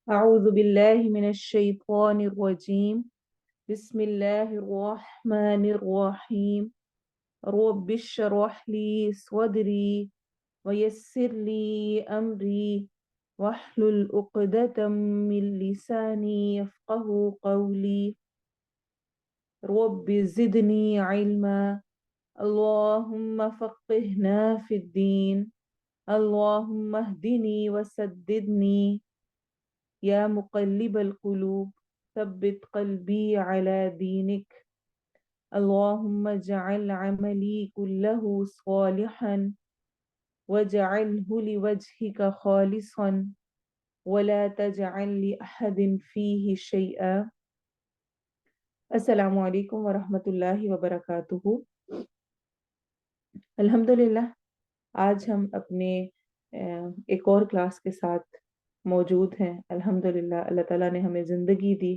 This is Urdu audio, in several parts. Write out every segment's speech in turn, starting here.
أعوذ بالله من الشيطان الرجيم. بسم الله الرحمن الرحيم. رب اشرح لي صدري ويسر لي أمري واحلل عقدة من لساني يفقه قولي. رب زدني علما. اللهم فقهنا في الدين. اللهم اهدني وسددني يا مقلب القلوب ثبت قلبي على دينك. اللهم اجعل عملي كله صالحا واجعله لوجهك خالصا ولا تجعل لأحد فيه شيئا. السلام علیکم ورحمۃ اللہ وبرکاتہ. الحمدللہ آج ہم اپنے ایک اور کلاس کے ساتھ موجود ہیں. الحمدللہ اللہ تعالیٰ نے ہمیں زندگی دی.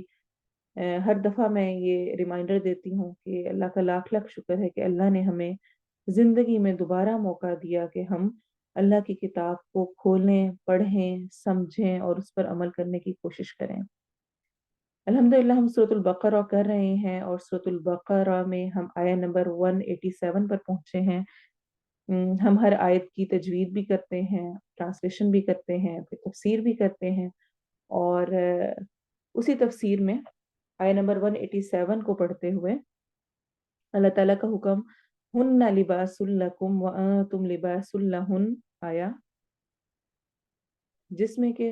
ہر دفعہ میں یہ ریمائنڈر دیتی ہوں کہ اللہ کا لاکھ لاکھ شکر ہے کہ اللہ نے ہمیں زندگی میں دوبارہ موقع دیا کہ ہم اللہ کی کتاب کو کھولیں، پڑھیں، سمجھیں اور اس پر عمل کرنے کی کوشش کریں. الحمدللہ ہم سورۃ البقرہ کر رہے ہیں اور سورۃ البقرہ میں ہم آیت نمبر 187 پر پہنچے ہیں. ہم ہر آیت کی تجوید بھی کرتے ہیں، ٹرانسلیشن بھی کرتے ہیں، پھر تفسیر بھی کرتے ہیں، اور اسی تفسیر میں آیت نمبر 187 کو پڑھتے ہوئے اللہ تعالیٰ کا حکم ہن لباس لکم وانتم لباس لہن آیا، جس میں کہ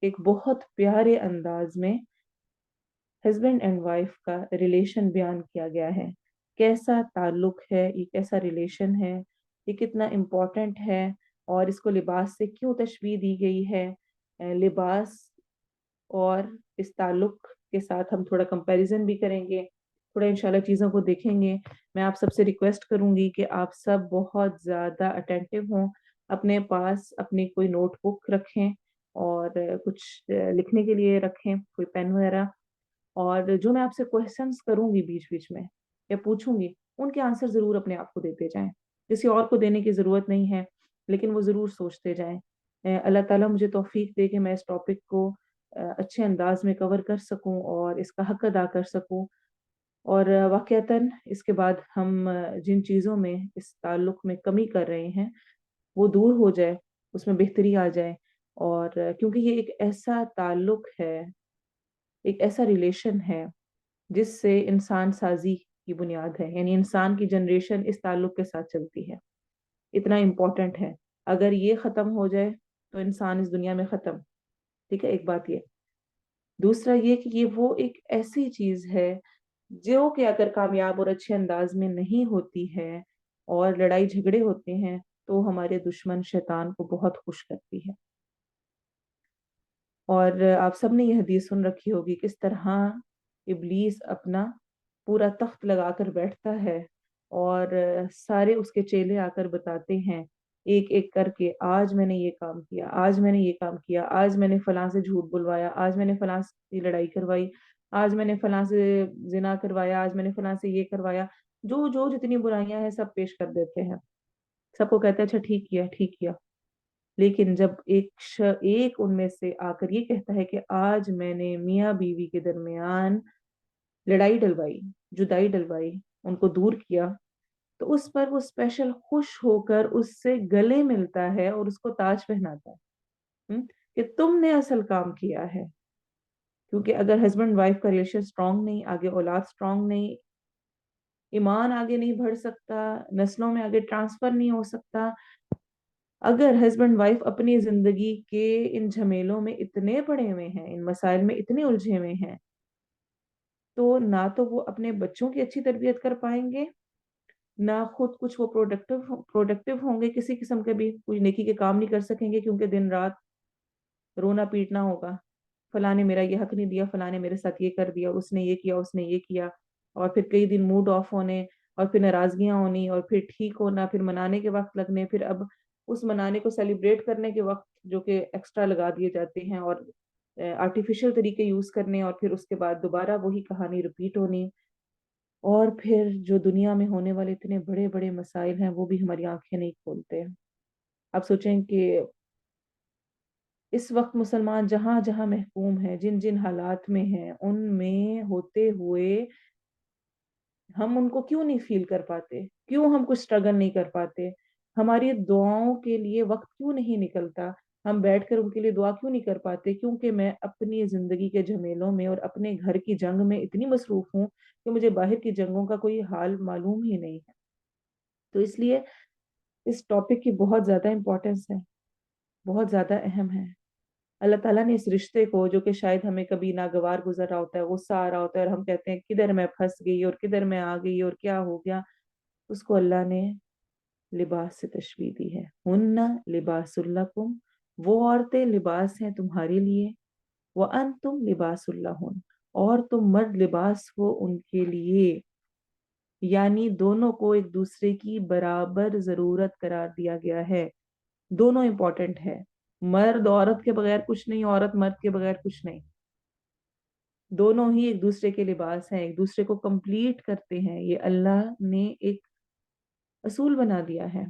ایک بہت پیارے انداز میں ہسبینڈ اینڈ وائف کا ریلیشن بیان کیا گیا ہے. کیسا تعلق ہے، یہ کیسا ریلیشن ہے، یہ کتنا امپورٹنٹ ہے، اور اس کو لباس سے کیوں تشبیہ دی گئی ہے. لباس اور اس تعلق کے ساتھ ہم تھوڑا کمپیریزن بھی کریں گے، تھوڑا انشاءاللہ چیزوں کو دیکھیں گے. میں آپ سب سے ریکویسٹ کروں گی کہ آپ سب بہت زیادہ اٹینٹیو ہوں، اپنے پاس اپنی کوئی نوٹ بک رکھیں اور کچھ لکھنے کے لیے رکھیں، کوئی پین وغیرہ. اور جو میں آپ سے کوشچنس کروں گی بیچ بیچ میں یا پوچھوں گی، ان کے آنسر ضرور اپنے آپ کو دیتے جائیں. کسی اور کو دینے کی ضرورت نہیں ہے، لیکن وہ ضرور سوچتے جائیں. اللہ تعالیٰ مجھے توفیق دے کہ میں اس ٹاپک کو اچھے انداز میں کور کر سکوں اور اس کا حق ادا کر سکوں، اور واقعتاً اس کے بعد ہم جن چیزوں میں اس تعلق میں کمی کر رہے ہیں وہ دور ہو جائے، اس میں بہتری آ جائے. اور کیونکہ یہ ایک ایسا تعلق ہے، ایک ایسا ریلیشن ہے جس سے انسان سازی کی بنیاد ہے، یعنی انسان کی جنریشن اس تعلق کے ساتھ چلتی ہے. اتنا امپورٹنٹ ہے. اگر یہ ختم ہو جائے تو انسان اس دنیا میں ختم. ٹھیک ہے، ایک بات یہ. دوسرا یہ کہ یہ وہ ایک ایسی چیز ہے جو کہ اگر کامیاب اور اچھے انداز میں نہیں ہوتی ہے اور لڑائی جھگڑے ہوتے ہیں تو ہمارے دشمن شیطان کو بہت خوش کرتی ہے. اور آپ سب نے یہ حدیث سن رکھی ہوگی کس طرح ابلیس اپنا پورا تخت لگا کر بیٹھتا ہے اور سارے اس کے چیلے آ کر بتاتے ہیں ایک ایک کر کے، آج میں نے یہ کام کیا، آج میں نے یہ کام کیا، آج میں نے فلاں سے جھوٹ بلوایا، آج میں نے فلاں سے لڑائی کروائی، آج میں نے فلاں سے زنا کروایا، آج میں نے فلاں سے یہ کروایا. جو جو جتنی برائیاں ہیں سب پیش کر دیتے ہیں، سب کو کہتے ہیں اچھا ٹھیک کیا ٹھیک کیا. لیکن جب ایک ان میں سے آ کر یہ کہتا ہے کہ آج میں نے میاں بیوی کے درمیان لڑائی ڈلوائی، جدائی ڈلوائی، ان کو دور کیا، تو اس پر وہ اسپیشل خوش ہو کر اس سے گلے ملتا ہے اور اس کو تاج پہناتا ہے کہ تم نے اصل کام کیا ہے. کیونکہ اگر ہسبینڈ وائف کا ریلیشن اسٹرانگ نہیں، آگے اولاد اسٹرانگ نہیں، ایمان آگے نہیں بڑھ سکتا، نسلوں میں آگے ٹرانسفر نہیں ہو سکتا. اگر ہسبینڈ وائف اپنی زندگی کے ان جھمیلوں میں اتنے پڑے ہوئے ہیں، ان مسائل میں اتنے الجھے ہوئے ہیں، تو نہ تو وہ اپنے بچوں کی اچھی تربیت کر پائیں گے، نہ خود کچھ وہ پروڈکٹیو ہوں گے، کسی قسم کے بھی کوئی نیکی کے کام نہیں کر سکیں گے، کیونکہ دن رات رونا پیٹنا ہوگا. فلاں نے میرا یہ حق نہیں دیا، فلاں نے میرے ساتھ یہ کر دیا، اس نے یہ کیا، اس نے یہ کیا. اور پھر کئی دن موڈ آف ہونے، اور پھر ناراضگیاں ہونی، اور پھر ٹھیک ہونا، پھر منانے کے وقت لگنے، پھر اب اس منانے کو سیلیبریٹ کرنے کے وقت جو کہ ایکسٹرا لگا دیے جاتے ہیں اور آرٹیفیشل طریقے یوز کرنے، اور پھر اس کے بعد دوبارہ وہی کہانی رپیٹ ہونی. اور پھر جو دنیا میں ہونے والے اتنے بڑے بڑے مسائل ہیں وہ بھی ہماری آنکھیں نہیں کھولتے. آپ سوچیں کہ اس وقت مسلمان جہاں جہاں محکوم ہیں، جن جن حالات میں ہیں، ان میں ہوتے ہوئے ہم ان کو کیوں نہیں فیل کر پاتے؟ کیوں ہم کچھ اسٹرگل نہیں کر پاتے؟ ہماری دعاؤں کے لیے وقت کیوں نہیں نکلتا؟ ہم بیٹھ کر ان کے لیے دعا کیوں نہیں کر پاتے؟ کیونکہ میں اپنی زندگی کے جھمیلوں میں اور اپنے گھر کی جنگ میں اتنی مصروف ہوں کہ مجھے باہر کی جنگوں کا کوئی حال معلوم ہی نہیں ہے۔ تو اس لیے اس ٹاپک کی بہت زیادہ امپورٹنس ہے، بہت زیادہ اہم ہے۔ اللہ تعالیٰ نے اس رشتے کو، جو کہ شاید ہمیں کبھی ناگوار گزر رہا ہوتا ہے، غصہ آ رہا ہوتا ہے اور ہم کہتے ہیں کدھر میں پھنس گئی اور کدھر میں آ گئی اور کیا ہو گیا، اس کو اللہ نے لباس سے تشبیہ دی ہے۔ ہن لباس لکم، وہ عورتیں لباس ہیں تمہارے لیے، وانتم لباس لہن، اور تم مرد لباس ہو ان کے لیے، یعنی دونوں کو ایک دوسرے کی برابر ضرورت قرار دیا گیا ہے۔ دونوں امپورٹنٹ ہے، مرد عورت کے بغیر کچھ نہیں، عورت مرد کے بغیر کچھ نہیں۔ دونوں ہی ایک دوسرے کے لباس ہیں، ایک دوسرے کو کمپلیٹ کرتے ہیں۔ یہ اللہ نے ایک اصول بنا دیا ہے۔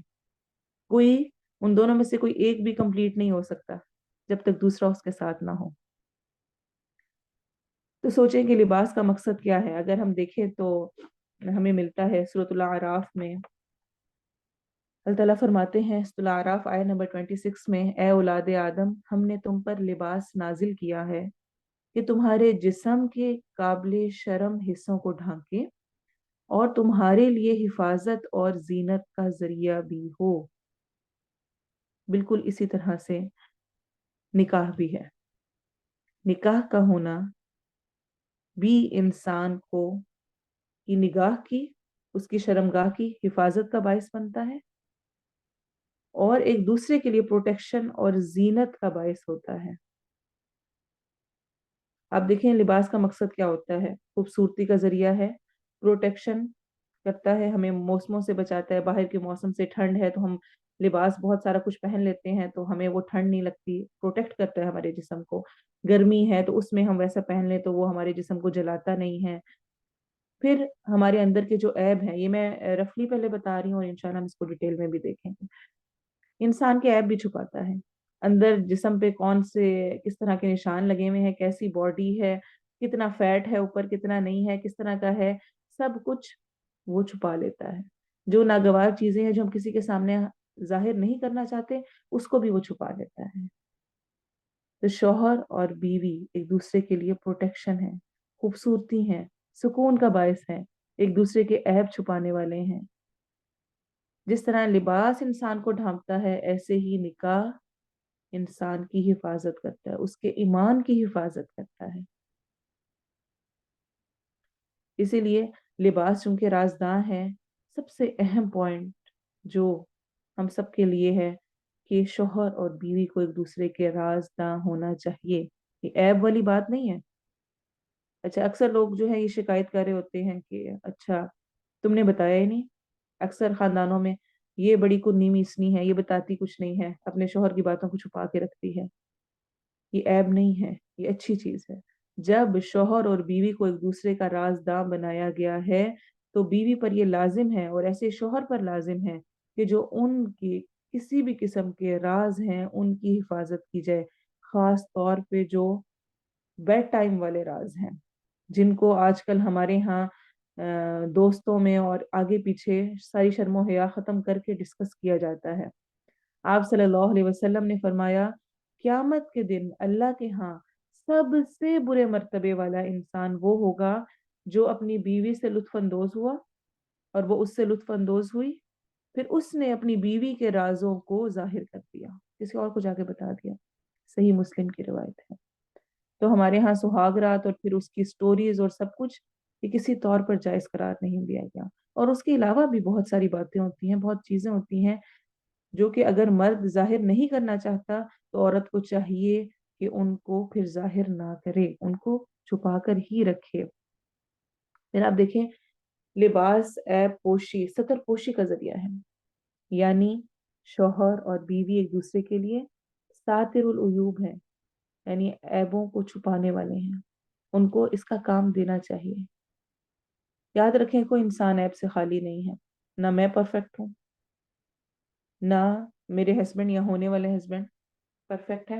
کوئی ان دونوں میں سے کوئی ایک بھی کمپلیٹ نہیں ہو سکتا جب تک دوسرا اس کے ساتھ نہ ہو۔ تو سوچیں کہ لباس کا مقصد کیا ہے؟ اگر ہم دیکھیں تو ہمیں ملتا ہے سورۃ الاعراف میں، اللہ تعالیٰ فرماتے ہیں سورۃ الاعراف آیت نمبر 26 میں، اے اولاد آدم، ہم نے تم پر لباس نازل کیا ہے کہ تمہارے جسم کے قابل شرم حصوں کو ڈھانکے اور تمہارے لیے حفاظت اور زینت کا ذریعہ بھی ہو۔ بالکل اسی طرح سے نکاح بھی ہے۔ نکاح کا ہونا بھی انسان کو کی نگاہ کی، اس کی شرمگاہ کی حفاظت کا باعث بنتا ہے، اور ایک دوسرے کے لیے پروٹیکشن اور زینت کا باعث ہوتا ہے۔ آپ دیکھیں لباس کا مقصد کیا ہوتا ہے؟ خوبصورتی کا ذریعہ ہے، پروٹیکشن کرتا ہے، ہمیں موسموں سے بچاتا ہے۔ باہر کے موسم سے ٹھنڈ ہے تو ہم لباس بہت سارا کچھ پہن لیتے ہیں تو ہمیں وہ ٹھنڈ نہیں لگتی، پروٹیکٹ کرتا ہے ہمارے جسم کو۔ گرمی ہے تو اس میں ہم ویسا پہن لیں تو وہ ہمارے جسم کو جلاتا نہیں ہے۔ پھر ہمارے اندر کے جو عیب ہیں، یہ میں رفلی پہلے بتا رہی ہوں اور انشاءاللہ ہم اس کو ڈیٹیل میں بھی دیکھیں گے۔ انسان کے عیب بھی چھپاتا ہے، اندر جسم پہ کون سے کس طرح کے نشان لگے ہوئے ہیں، کیسی باڈی ہے، کتنا فیٹ ہے اوپر، کتنا نہیں ہے، کس طرح کا ہے، سب کچھ وہ چھپا لیتا ہے۔ جو ناگوار چیزیں ہیں جو ہم کسی کے سامنے ظاہر نہیں کرنا چاہتے، اس کو بھی وہ چھپا لیتا ہے۔ تو شوہر اور بیوی ایک دوسرے کے لیے پروٹیکشن ہے، خوبصورتی ہیں، سکون کا باعث ہے، ایک دوسرے کے عیب چھپانے والے ہیں۔ جس طرح لباس انسان کو ڈھانپتا ہے، ایسے ہی نکاح انسان کی حفاظت کرتا ہے، اس کے ایمان کی حفاظت کرتا ہے۔ اسی لیے لباس چونکہ رازداں ہے، سب سے اہم پوائنٹ جو ہم سب کے لیے ہے کہ شوہر اور بیوی کو ایک دوسرے کے رازداں ہونا چاہیے۔ یہ عیب والی بات نہیں ہے۔ اچھا، اکثر لوگ جو ہے یہ شکایت کر رہے ہوتے ہیں کہ اچھا تم نے بتایا ہی نہیں۔ اکثر خاندانوں میں یہ بڑی کنی میسنی ہے، یہ بتاتی کچھ نہیں ہے، اپنے شوہر کی باتوں کو چھپا کے رکھتی ہے۔ یہ عیب نہیں ہے، یہ اچھی چیز ہے۔ جب شوہر اور بیوی کو ایک دوسرے کا رازداں بنایا گیا ہے تو بیوی پر یہ لازم ہے اور ایسے شوہر پر لازم ہے کہ جو ان کی کسی بھی قسم کے راز ہیں ان کی حفاظت کی جائے، خاص طور پہ جو بیڈ ٹائم والے راز ہیں، جن کو آج کل ہمارے ہاں دوستوں میں اور آگے پیچھے ساری شرم و حیا ختم کر کے ڈسکس کیا جاتا ہے۔ آپ صلی اللہ علیہ وسلم نے فرمایا قیامت کے دن اللہ کے ہاں سب سے برے مرتبے والا انسان وہ ہوگا جو اپنی بیوی سے لطف اندوز ہوا اور وہ اس سے لطف اندوز ہوئی، پھر اس نے اپنی بیوی کے رازوں کو ظاہر کر دیا، کسی اور کو جا کے بتا دیا۔ صحیح مسلم کی روایت ہے۔ تو ہمارے ہاں سہاگ رات اور پھر اس کی سٹوریز اور سب کچھ یہ کسی طور پر جائز قرار نہیں دیا گیا۔ اور اس کے علاوہ بھی بہت ساری باتیں ہوتی ہیں، بہت چیزیں ہوتی ہیں جو کہ اگر مرد ظاہر نہیں کرنا چاہتا تو عورت کو چاہیے کہ ان کو پھر ظاہر نہ کرے، ان کو چھپا کر ہی رکھے۔ پھر آپ دیکھیں لباس عیب پوشی، ستر پوشی کا ذریعہ ہے، یعنی شوہر اور بیوی ایک دوسرے کے لیے ساتر العیوب ہیں، یعنی عیبوں کو چھپانے والے ہیں، ان کو اس کا کام دینا چاہیے۔ یاد رکھیں کوئی انسان عیب سے خالی نہیں ہے، نہ میں پرفیکٹ ہوں، نہ میرے ہسبینڈ یا ہونے والے ہسبینڈ پرفیکٹ ہے،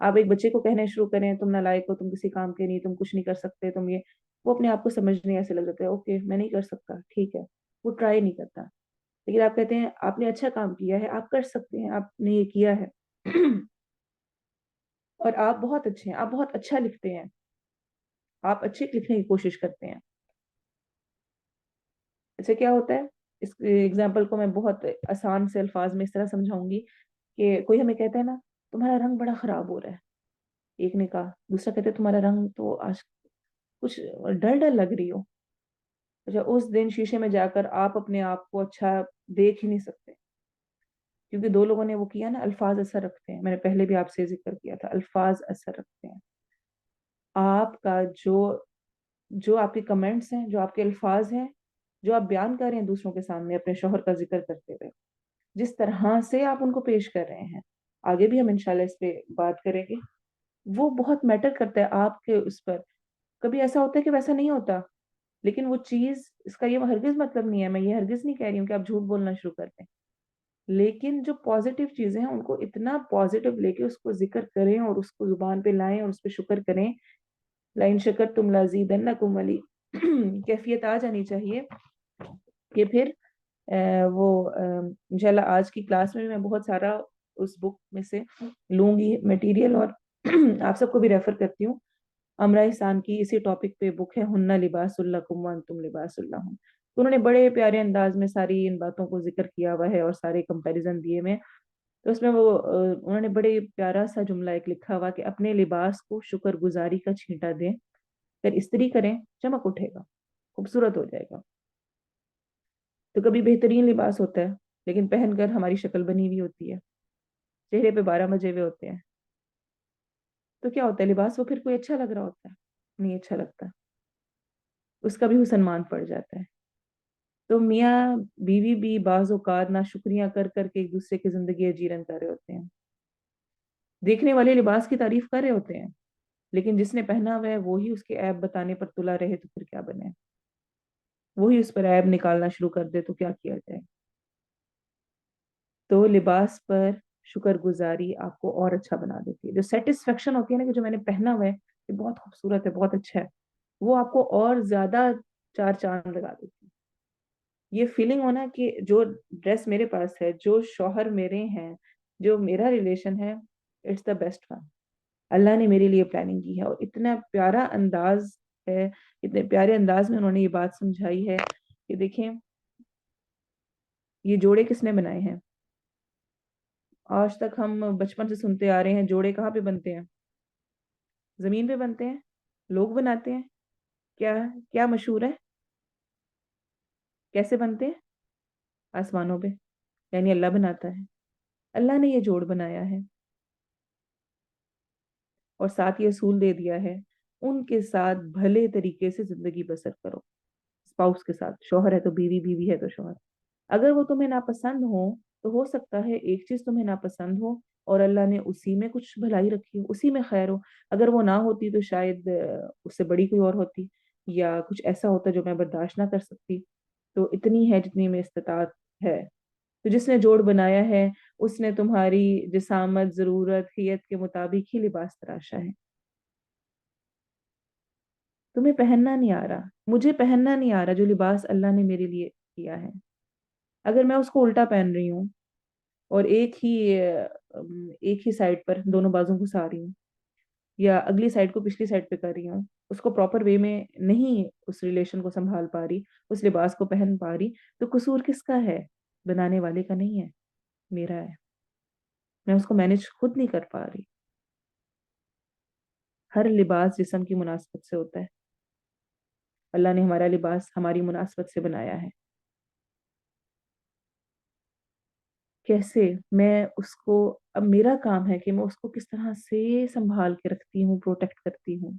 آپ ایک بچے کو کہنے شروع کریں تم نالائق ہو، تم کسی کام کے نہیں، تم کچھ نہیں کر سکتے، تم یہ، وہ اپنے آپ کو سمجھنے ایسے لگ جاتا ہے، اوکے میں نہیں کر سکتا، ٹھیک ہے، وہ ٹرائی نہیں کرتا۔ لیکن آپ کہتے ہیں آپ نے اچھا کام کیا ہے، آپ کر سکتے ہیں، آپ نے یہ کیا ہے اور آپ بہت اچھے ہیں، آپ بہت اچھا لکھتے ہیں، آپ اچھے لکھنے کی کوشش کرتے ہیں۔ اس سے کیا ہوتا ہے، اس ایگزامپل کو میں بہت آسان سے الفاظ میں اس طرح سمجھاؤں گی کہ کوئی ہمیں کہتا ہے نا تمہارا رنگ بڑا خراب ہو رہا ہے، ایک نے کہا، دوسرا کہتے تمہارا رنگ تو آج کچھ ڈل ڈل لگ رہی ہو۔ اچھا، اس دن شیشے میں جا کر آپ اپنے آپ کو اچھا دیکھ ہی نہیں سکتے، کیونکہ دو لوگوں نے وہ کیا نا، الفاظ اثر رکھتے ہیں، میں نے پہلے بھی آپ سے ذکر کیا تھا، الفاظ اثر رکھتے ہیں۔ آپ کا جو آپ کے کمنٹس ہیں، جو آپ کے الفاظ ہیں، جو آپ بیان کر رہے ہیں دوسروں کے سامنے اپنے شوہر کا ذکر کرتے ہوئے، جس طرح سے آپ ان کو پیش کر رہے ہیں، آگے بھی ہم انشاءاللہ اس پہ بات کریں گے، وہ بہت میٹر کرتا ہے آپ کے اس پر۔ کبھی ایسا ہوتا ہے کہ ویسا نہیں ہوتا، لیکن وہ چیز، اس کا یہ ہرگز مطلب نہیں ہے، میں یہ ہرگز نہیں کہہ رہی ہوں کہ آپ جھوٹ بولنا شروع کر دیں، لیکن جو پازیٹیو چیزیں ہیں ان کو اتنا پازیٹیو لے کے اس کو ذکر کریں اور اس کو زبان پہ لائیں اور اس پہ شکر کریں، لائن شکر تم لازیدنکم والی کیفیت آ جانی چاہیے کہ پھر وہ انشاءاللہ آج کی کلاس میں میں بہت سارا اس بک میں سے لوں گی مٹیریل، اور آپ سب کو بھی ریفر کرتی ہوں۔ امرا احسان کی اسی ٹاپک پہ بک ہے، ہن لباس لکم وانتم لباس لہن۔ تو انہوں نے بڑے پیارے انداز میں ساری ان باتوں کو ذکر کیا ہوا ہے اور سارے کمپیریزن دیے میں، تو اس میں وہ انہوں نے بڑے پیارا سا جملہ ایک لکھا ہوا کہ اپنے لباس کو شکر گزاری کا چھینٹا دیں، پھر استری کریں، چمک اٹھے گا، خوبصورت ہو جائے گا۔ تو کبھی بہترین لباس ہوتا ہے لیکن پہن کر ہماری شکل بنی ہوئی ہوتی ہے، چہرے پہ 12 بجے ہوئے ہوتے ہیں، تو کیا ہوتا ہے لباس وہ پھر کوئی اچھا لگ رہا ہوتا ہے؟ نہیں اچھا لگتا، اس کا بھی حسن مان پڑ جاتا ہے۔ تو میاں بیوی بھی بعض اوقات ناشکریاں کر کر کے ایک دوسرے کی زندگی اجیرن کر رہے ہوتے ہیں، دیکھنے والے لباس کی تعریف کر رہے ہوتے ہیں، لیکن جس نے پہنا ہوا ہے وہی اس کے عیب بتانے پر تلا رہے تو پھر کیا بنے، وہی اس پر عیب نکالنا شروع کر دے تو کیا کیا جائے۔ تو لباس پر شکر گزاری آپ کو اور اچھا بنا دیتی ہے، جو سیٹسفیکشن ہوتی ہے نا کہ جو میں نے پہنا ہوا ہے یہ بہت خوبصورت ہے، بہت اچھا ہے، وہ آپ کو اور زیادہ چار چاند لگا دیتی ہے۔ یہ فیلنگ ہونا کہ جو ڈریس میرے پاس ہے، جو شوہر میرے ہیں، جو میرا ریلیشن ہے، اٹس دا بیسٹ ون، اللہ نے میرے لیے پلاننگ کی ہے، اور اتنا پیارا انداز ہے، اتنے پیارے انداز میں انہوں نے یہ بات سمجھائی ہے کہ دیکھیں یہ جوڑے کس نے بنائے ہیں؟ آج تک ہم بچپن سے سنتے آ رہے ہیں جوڑے کہاں پہ بنتے ہیں؟ زمین پہ بنتے ہیں، لوگ بناتے ہیں، کیا کیا مشہور ہے، کیسے بنتے ہیں؟ آسمانوں پہ، یعنی اللہ بناتا ہے، اللہ نے یہ جوڑ بنایا ہے، اور ساتھ یہ اصول دے دیا ہے ان کے ساتھ بھلے طریقے سے زندگی بسر کرو، اسپاؤس کے ساتھ، شوہر ہے تو بیوی، بیوی ہے تو شوہر، اگر وہ تمہیں ناپسند ہو سکتا ہے ایک چیز تمہیں ناپسند ہو اور اللہ نے اسی میں کچھ بھلائی رکھی ہو، اسی میں خیر ہو، اگر وہ نہ ہوتی تو شاید اس سے بڑی کوئی اور ہوتی، یا کچھ ایسا ہوتا جو میں برداشت نہ کر سکتی، تو اتنی ہے جتنی میں استطاعت ہے۔ تو جس نے جوڑ بنایا ہے اس نے تمہاری جسامت، ضرورت، حیت کے مطابق ہی لباس تراشا ہے۔ تمہیں پہننا نہیں آ رہا، مجھے پہننا نہیں آ رہا جو لباس اللہ نے میرے لیے کیا ہے، اگر میں اس کو الٹا پہن رہی ہوں اور ایک ہی سائڈ پر دونوں بازوں کو سا رہی ہوں، یا اگلی سائڈ کو پچھلی سائڈ پہ کر رہی ہوں، اس کو پراپر وے میں نہیں اس ریلیشن کو سنبھال پا رہی، اس لباس کو پہن پا رہی، تو قصور کس کا ہے؟ بنانے والے کا نہیں ہے، میرا ہے، میں اس کو مینج خود نہیں کر پا رہی۔ ہر لباس جسم کی مناسبت سے ہوتا ہے، اللہ نے ہمارا لباس ہماری مناسبت سے بنایا ہے، کیسے میں اس کو، اب میرا کام ہے کہ میں اس کو کس طرح سے سنبھال کے رکھتی ہوں، پروٹیکٹ کرتی ہوں۔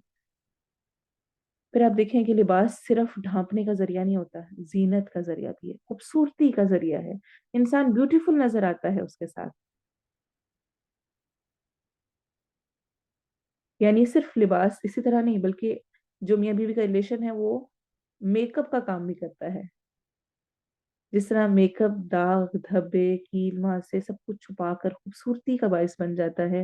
پھر آپ دیکھیں کہ لباس صرف ڈھانپنے کا ذریعہ نہیں ہوتا، زینت کا ذریعہ بھی ہے، خوبصورتی کا ذریعہ ہے، انسان بیوٹیفل نظر آتا ہے اس کے ساتھ، یعنی صرف لباس اسی طرح نہیں بلکہ جو میاں بیوی کا ریلیشن ہے وہ میک اپ کا کام بھی کرتا ہے، جس طرح میک اپ داغ دھبے کیل وہاں سے سب کچھ چھپا کر خوبصورتی کا باعث بن جاتا ہے،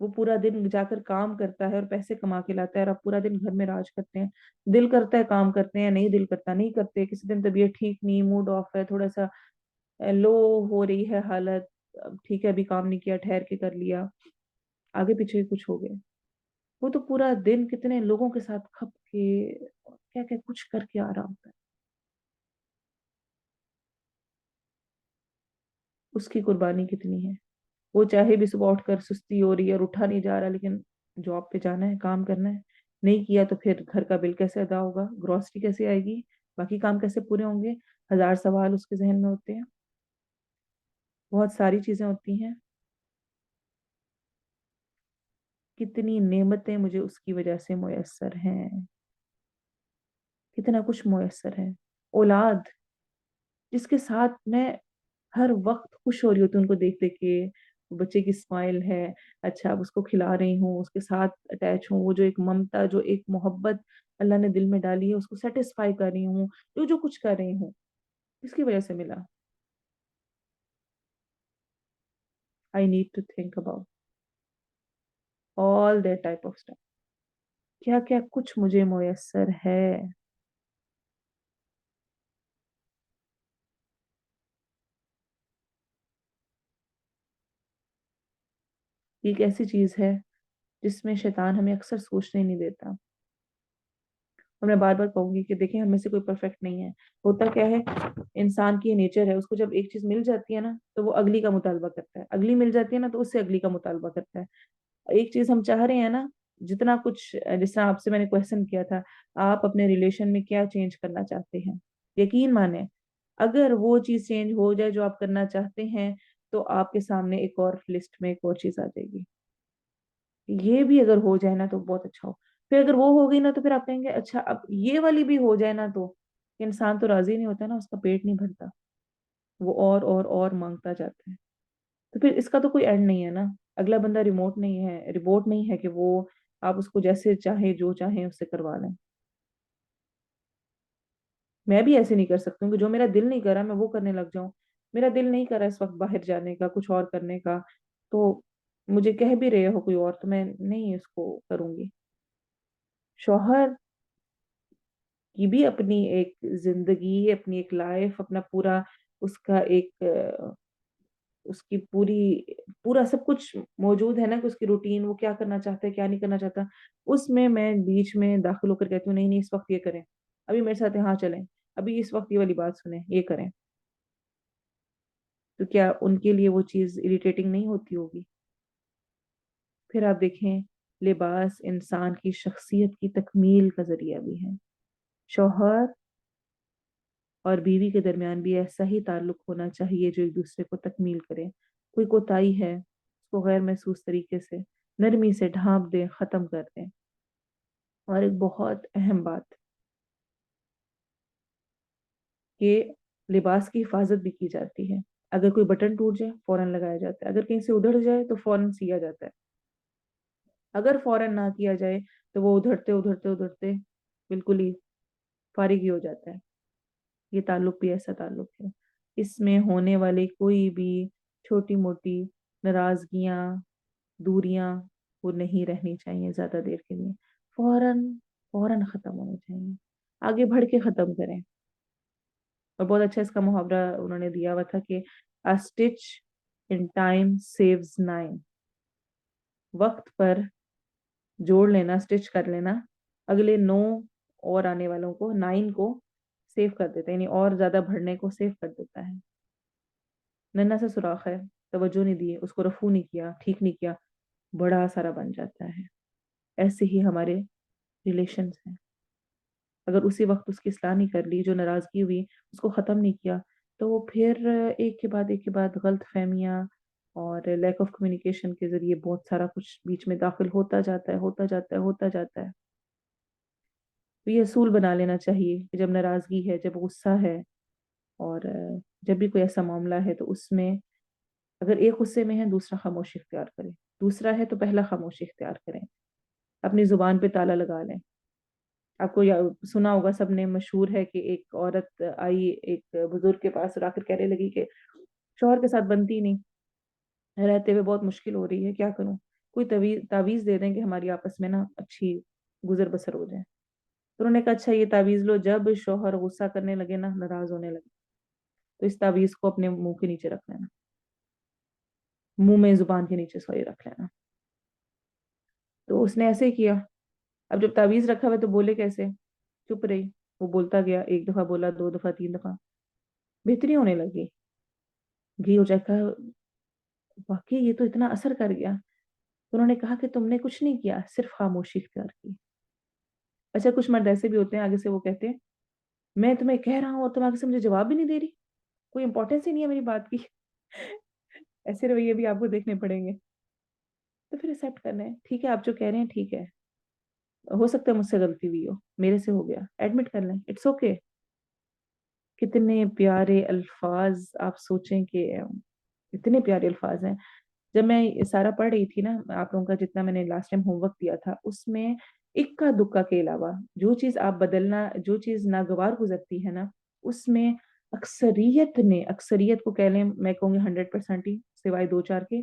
وہ پورا دن جا کر کام کرتا ہے اور پیسے کما کے لاتا ہے، اور آپ پورا دن گھر میں راج کرتے ہیں۔ دل کرتا ہے کام کرتے ہیں، نہیں دل کرتا نہیں کرتے، کسی دن طبیعت ٹھیک نہیں، موڈ آف ہے، تھوڑا سا لو ہو رہی ہے حالت، اب ٹھیک ہے ابھی کام نہیں کیا، ٹھہر کے کر لیا، آگے پیچھے کچھ ہو گئے۔ وہ تو پورا دن کتنے لوگوں کے ساتھ کھپ کے کیا کیا کچھ کر کے آ رہا ہوتا ہے، اس کی قربانی کتنی ہے۔ وہ چاہے بھی صبح اٹھ کر سستی ہو رہی ہے اور اٹھا نہیں جا رہا، لیکن جاب پہ جانا ہے، کام کرنا ہے، نہیں کیا تو پھر گھر کا بل کیسے ادا ہوگا، گروسری کیسے آئے گی، باقی کام کیسے پورے ہوں گے، ہزار سوال اس کے ذہن میں ہوتے ہیں، بہت ساری چیزیں ہوتی ہیں۔ کتنی نعمتیں مجھے اس کی وجہ سے میسر ہیں، کتنا کچھ میسر ہے۔ اولاد جس کے ساتھ میں ہر وقت خوش ہو رہی ہوتی ہوں ان کو دیکھ دیکھ کے، وہ بچے کی اسمائل ہے، اچھا اب اس کو کھلا رہی ہوں، اس کے ساتھ اٹیچ ہوں، وہ جو ایک ممتا، جو ایک محبت اللہ نے دل میں ڈالی ہے، اس کو سیٹسفائی کر رہی ہوں، جو جو کچھ کر رہی ہوں، اس کی وجہ سے ملا۔ I need to think about all that type of stuff، کیا کیا کچھ مجھے میسر ہے۔ ایک ایسی چیز ہے جس میں شیطان ہمیں اکثر سوچنے نہیں دیتا، اور میں بار بار کہوں گی کہ دیکھیں ہم میں سے کوئی پرفیکٹ نہیں ہے۔ ہوتا کیا ہے، انسان کی یہ نیچر ہے، اس کو جب ایک چیز مل جاتی ہے نا تو وہ اگلی کا مطالبہ کرتا ہے، اگلی مل جاتی ہے نا تو اس سے اگلی کا مطالبہ کرتا ہے۔ ایک چیز ہم چاہ رہے ہیں نا، جتنا کچھ جس طرح آپ سے میں نے کویشچن کیا تھا، آپ اپنے ریلیشن میں کیا چینج کرنا چاہتے ہیں، یقین مانیں اگر وہ چیز چینج ہو جائے جو آپ کرنا چاہتے ہیں، تو آپ کے سامنے ایک اور لسٹ میں ایک اور چیز آ جائے گی۔ یہ بھی اگر ہو جائے نا تو بہت اچھا ہو، پھر اگر وہ ہو گئی نا تو پھر آپ کہیں گے اچھا اب یہ والی بھی ہو جائے نا، تو انسان تو راضی نہیں ہوتا نا، اس کا پیٹ نہیں بھرتا، وہ اور مانگتا جاتا ہے، تو پھر اس کا تو کوئی اینڈ نہیں ہے نا۔ اگلا بندہ ریموٹ نہیں ہے، ریبوٹ نہیں ہے کہ وہ آپ اس کو جیسے چاہیں جو چاہیں اس سے کروا لیں۔ میں بھی ایسے نہیں کر سکتی ہوں کہ جو میرا دل نہیں کرا میں وہ کرنے لگ جاؤں۔ میرا دل نہیں کرا اس وقت باہر جانے کا، کچھ اور کرنے کا، تو مجھے کہہ بھی رہے ہو کوئی اور تو میں نہیں اس کو کروں گی۔ شوہر کی بھی اپنی ایک زندگی، اپنی ایک لائف، اپنا پورا اس کا ایک اس کی پورا سب کچھ موجود ہے نا، کہ اس کی روٹین، وہ کیا کرنا چاہتا ہے کیا نہیں کرنا چاہتا، اس میں بیچ میں داخل ہو کر کہتی ہوں نہیں نہیں اس وقت یہ کریں، ابھی میرے ساتھ یہاں چلیں، ابھی اس وقت یہ والی بات سنیں، یہ کریں، تو کیا ان کے لیے وہ چیز اریٹیٹنگ نہیں ہوتی ہوگی؟ پھر آپ دیکھیں، لباس انسان کی شخصیت کی تکمیل کا ذریعہ بھی ہے۔ شوہر اور بیوی کے درمیان بھی ایسا ہی تعلق ہونا چاہیے جو ایک دوسرے کو تکمیل کرے۔ کوئی کوتاہی ہے اس کو غیر محسوس طریقے سے نرمی سے ڈھانپ دیں، ختم کر دیں۔ اور ایک بہت اہم بات کہ لباس کی حفاظت بھی کی جاتی ہے۔ اگر کوئی بٹن ٹوٹ جائے فوراً لگایا جاتا ہے، اگر کہیں سے ادھڑ جائے تو فوراً سیا جاتا ہے، اگر فوراً نہ کیا جائے تو وہ ادھڑتے ادھڑتے ادھڑتے بالکل ہی فارغ ہی ہو جاتا ہے۔ یہ تعلق بھی ایسا تعلق ہے، اس میں ہونے والی کوئی بھی چھوٹی موٹی ناراضگیاں، دوریاں، وہ نہیں رہنی چاہیے زیادہ دیر کے لیے، فوراً فوراً ختم ہونے چاہیے، آگے بڑھ کے ختم کریں۔ اور بہت اچھا اس کا محاورہ انہوں نے دیا ہوا تھا کہ a stitch in time saves nine، وقت پر جوڑ لینا، سٹچ کر لینا، اگلے 9 اور آنے والوں کو، 9 کو سیو کر دیتا ہے، یعنی اور زیادہ بڑھنے کو سیو کر دیتا ہے۔ ننا سا سوراخ ہے، توجہ نہیں دی، اس کو رفو نہیں کیا، ٹھیک نہیں کیا، بڑا سارا بن جاتا ہے۔ ایسے ہی ہمارے ریلیشنز ہیں، اگر اسی وقت اس کی اصلاح نہیں کر لی، جو ناراضگی ہوئی اس کو ختم نہیں کیا، تو وہ پھر ایک کے بعد غلط فہمیاں اور لیک آف کمیونیکیشن کے ذریعے بہت سارا کچھ بیچ میں داخل ہوتا جاتا ہے، ہوتا جاتا ہے، ہوتا جاتا ہے۔ تو یہ اصول بنا لینا چاہیے کہ جب ناراضگی ہے، جب غصہ ہے، اور جب بھی کوئی ایسا معاملہ ہے تو اس میں اگر ایک غصے میں ہے دوسرا خاموشی اختیار کرے، دوسرا ہے تو پہلا خاموشی اختیار کریں، اپنی زبان پہ تالا لگا لیں۔ آپ کو سنا ہوگا سب نے، مشہور ہے کہ ایک عورت آئی ایک بزرگ کے پاس اور آ کر کہنے لگی کہ شوہر کے ساتھ بنتی نہیں، رہتے ہوئے بہت مشکل ہو رہی ہے، کیا کروں؟ کوئی تعویذ دے دیں کہ ہماری آپس میں نا اچھی گزر بسر ہو جائے. تو انہوں نے کہا اچھا یہ تعویذ لو، جب شوہر غصہ کرنے لگے نا، ناراض ہونے لگے، تو اس تعویذ کو اپنے منہ کے نیچے رکھ لینا، منہ میں زبان کے نیچے سوئی رکھ لینا. تو اس نے ایسے ہی کیا. اب جب تعویذ رکھا ہوا تو بولے کیسے؟ چپ رہی. وہ بولتا گیا، ایک دفعہ بولا، دو دفعہ، تین دفعہ، بہتری ہونے لگی. گھی ہو جائے. کہا واقعی یہ تو اتنا اثر کر گیا. تو انہوں نے کہا کہ تم نے کچھ نہیں کیا، صرف خاموشی اختیار کی. اچھا کچھ مرد ایسے بھی ہوتے ہیں، آگے سے وہ کہتے ہیں میں تمہیں کہہ رہا ہوں اور تم آگے سے مجھے جواب بھی نہیں دے رہی، کوئی امپورٹینس ہی نہیں ہے میری بات کی. ایسے رویے بھی آپ کو دیکھنے پڑیں گے. تو پھر ایکسیپٹ کرنا ہے، ٹھیک ہے آپ جو کہہ رہے ہیں ٹھیک ہے، ہو سکتا ہے مجھ سے غلطی ہوئی ہو، میرے سے ہو گیا، ایڈمٹ کر لیں، اٹس اوکے. کتنے پیارے الفاظ، آپ سوچیں کہ اتنے پیارے الفاظ ہیں. جب میں سارا پڑھ رہی تھی نا، آپ لوگوں کا جتنا میں نے لاسٹ ٹائم ہوم ورک دیا تھا، اس میں اکا دکا کے علاوہ جو چیز آپ بدلنا، جو چیز ناگوار گزرتی ہے نا، اس میں اکثریت کو کہہ لیں، میں کہوں گی 100% ہی، سوائے دو چار کے،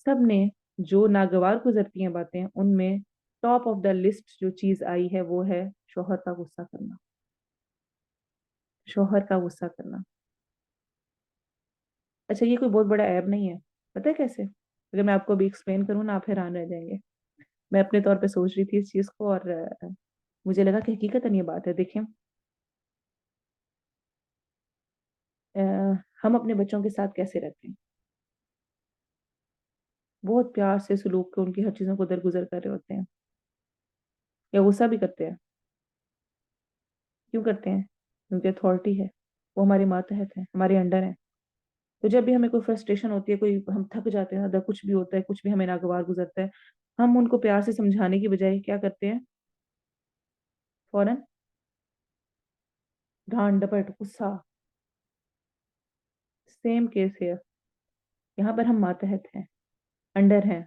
سب نے جو ناگوار گزرتی ہیں باتیں، ان میں ٹاپ آف دا لسٹ جو چیز آئی ہے وہ ہے شوہر کا غصہ کرنا. شوہر کا غصہ کرنا. اچھا یہ کوئی بہت بڑا عیب نہیں ہے، پتہ ہے کیسے؟ اگر میں آپ کو بھی ایکسپلین کروں نا، آپ حیران رہ جائیں گے. میں اپنے طور پہ سوچ رہی تھی اس چیز کو، اور مجھے لگا کہ حقیقتاً یہ بات ہے. دیکھیں ہم اپنے بچوں کے ساتھ کیسے رہتے ہیں؟ بہت پیار سے سلوک کے ان کی ہر چیزوں کو درگزر کر رہے ہوتے ہیں، یا غصہ بھی کرتے ہیں. کیوں کرتے ہیں؟ کیونکہ اتھارٹی ہے، وہ ہماری ماتحت ہے، ہمارے انڈر ہے. تو جب بھی ہمیں کوئی فرسٹریشن ہوتی ہے، کوئی ہم تھک جاتے ہیں زیادہ، کچھ بھی ہوتا ہے، کچھ بھی ہمیں ناگوار گزرتا ہے، ہم ان کو پیار سے سمجھانے کی بجائے کیا کرتے ہیں؟ فوراً ڈانٹ ڈپٹ غصہ. سیم کیس ہے. یہاں پر ہم ماتحت ہیں، انڈر ہیں.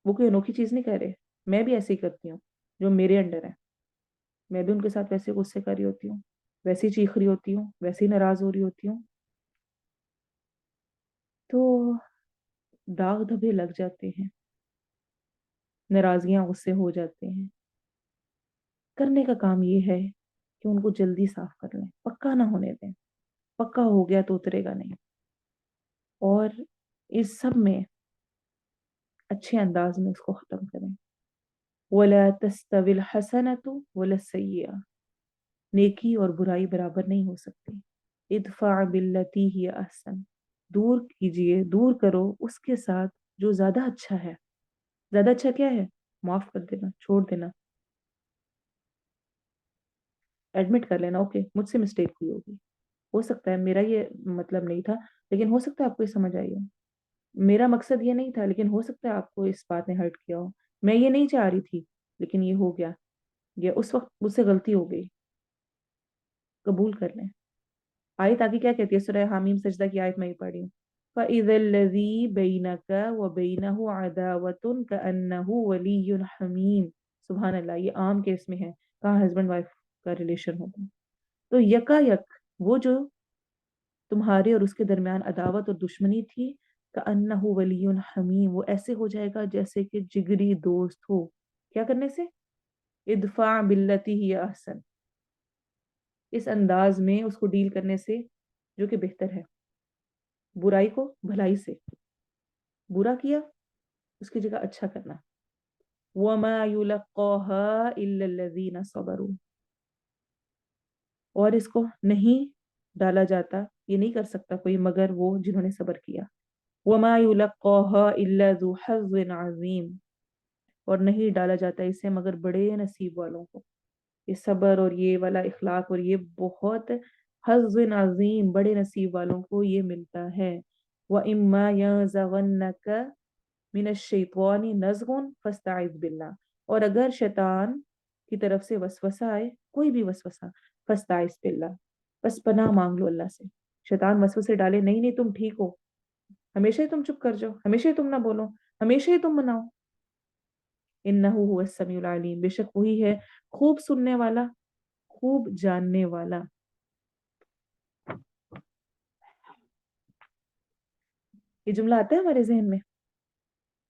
وہ کوئی انوکھی چیز نہیں کہہ رہے. میں بھی ایسے ہی کرتی ہوں جو میرے انڈر ہے. میں بھی ان کے ساتھ ویسے غصے کر رہی ہوتی ہوں، ویسے چیخ رہی ہوتی ہوں، ویسے ناراض ہو رہی ہوتی ہوں. تو داغ دھبے لگ جاتے ہیں، ناراضگیاں غصے ہو جاتے ہیں. کرنے کا کام یہ ہے کہ ان کو جلدی صاف کر لیں، پکا نہ ہونے دیں. پکا ہو گیا تو اترے گا نہیں. اور اس سب میں اچھے انداز میں اس کو ختم کریں. وَلَا تَسْتَوِي الْحَسَنَةُ وَلَا السَّيِّئَةُ. نیکی اور برائی برابر نہیں ہو سکتی. ادفع باللتی ہی احسن. دور کیجئے، دور کرو اس کے ساتھ جو زیادہ اچھا ہے. زیادہ اچھا کیا ہے؟ معاف کر دینا، چھوڑ دینا. ایڈمٹ کر لینا، اوکے مجھ سے مسٹیک ہوئی ہوگی، ہو سکتا ہے میرا یہ مطلب نہیں تھا، لیکن ہو سکتا ہے آپ کو یہ سمجھ آئی ہو. میرا مقصد یہ نہیں تھا، لیکن ہو سکتا ہے آپ کو اس بات نے ہرٹ کیا ہو. میں یہ نہیں چاہ رہی تھی، لیکن یہ ہو گیا، یہ اس وقت مجھ سے غلطی ہو گئی. قبول کر لیں. آیت آگے کیا کہتی ہے؟ سورہ حامیم سجدہ کی آیت میں ہی پڑھی ہوں. فَإِذَا الَّذِي بَيْنَكَ وَبَيْنَهُ عَدَاوَةٌ كَأَنَّهُ وَلِيٌّ حَمِيمٌ. سبحان اللہ، یہ عام کیس میں ہے، کہاں ہسبینڈ وائف کا ریلیشن ہوگا. تو یکا یک وہ جو تمہارے اور اس کے درمیان عداوت اور دشمنی تھی، کَأَنَّهُ وَلِيٌّ حَمِيمٌ، وہ ایسے ہو جائے گا جیسے کہ جگری دوست ہو. کیا کرنے سے؟ ادفع باللتی ہی احسن. اس انداز میں اس کو ڈیل کرنے سے جو کہ بہتر ہے. برائی کو بھلائی سے، برا کیا اس کی جگہ اچھا کرنا. وَمَا يُلَقَّاهَا إِلَّا الَّذِينَ صَبَرُوا. اور اس کو نہیں ڈالا جاتا، یہ نہیں کر سکتا کوئی مگر وہ جنہوں نے صبر کیا. وَمَا يُلَقَّاهَا إِلَّا ذُو حَظٍّ عَظِيمٍ. اور نہیں ڈالا جاتا اسے مگر بڑے نصیب والوں کو. یہ صبر اور یہ والا اخلاق اور یہ بہت حظ عظیم، بڑے نصیب والوں کو یہ ملتا ہے. وَإِمَّا يَنزَغَنَّكَ مِنَ الشَّيْطَانِ نَزْغٌ فَاسْتَعِذْ بِاللَّهِ. اور اگر شیطان کی طرف سے وسوسہ آئے، کوئی بھی وسوسہ، فَاسْتَعِذْ بِاللَّهِ، بس پناہ مانگ لو اللہ سے. شیطان وسوسے ڈالے، نہیں نہیں تم ٹھیک ہو، ہمیشہ ہی تم چپ کر جاؤ، ہمیشہ ہی تم نہ بولو، ہمیشہ ہی تم مناؤ. انہ هو السمیع العلیم، بے شک وہی ہے خوب سننے والا، خوب جاننے والا. یہ جملہ آتا ہے ہمارے ذہن میں.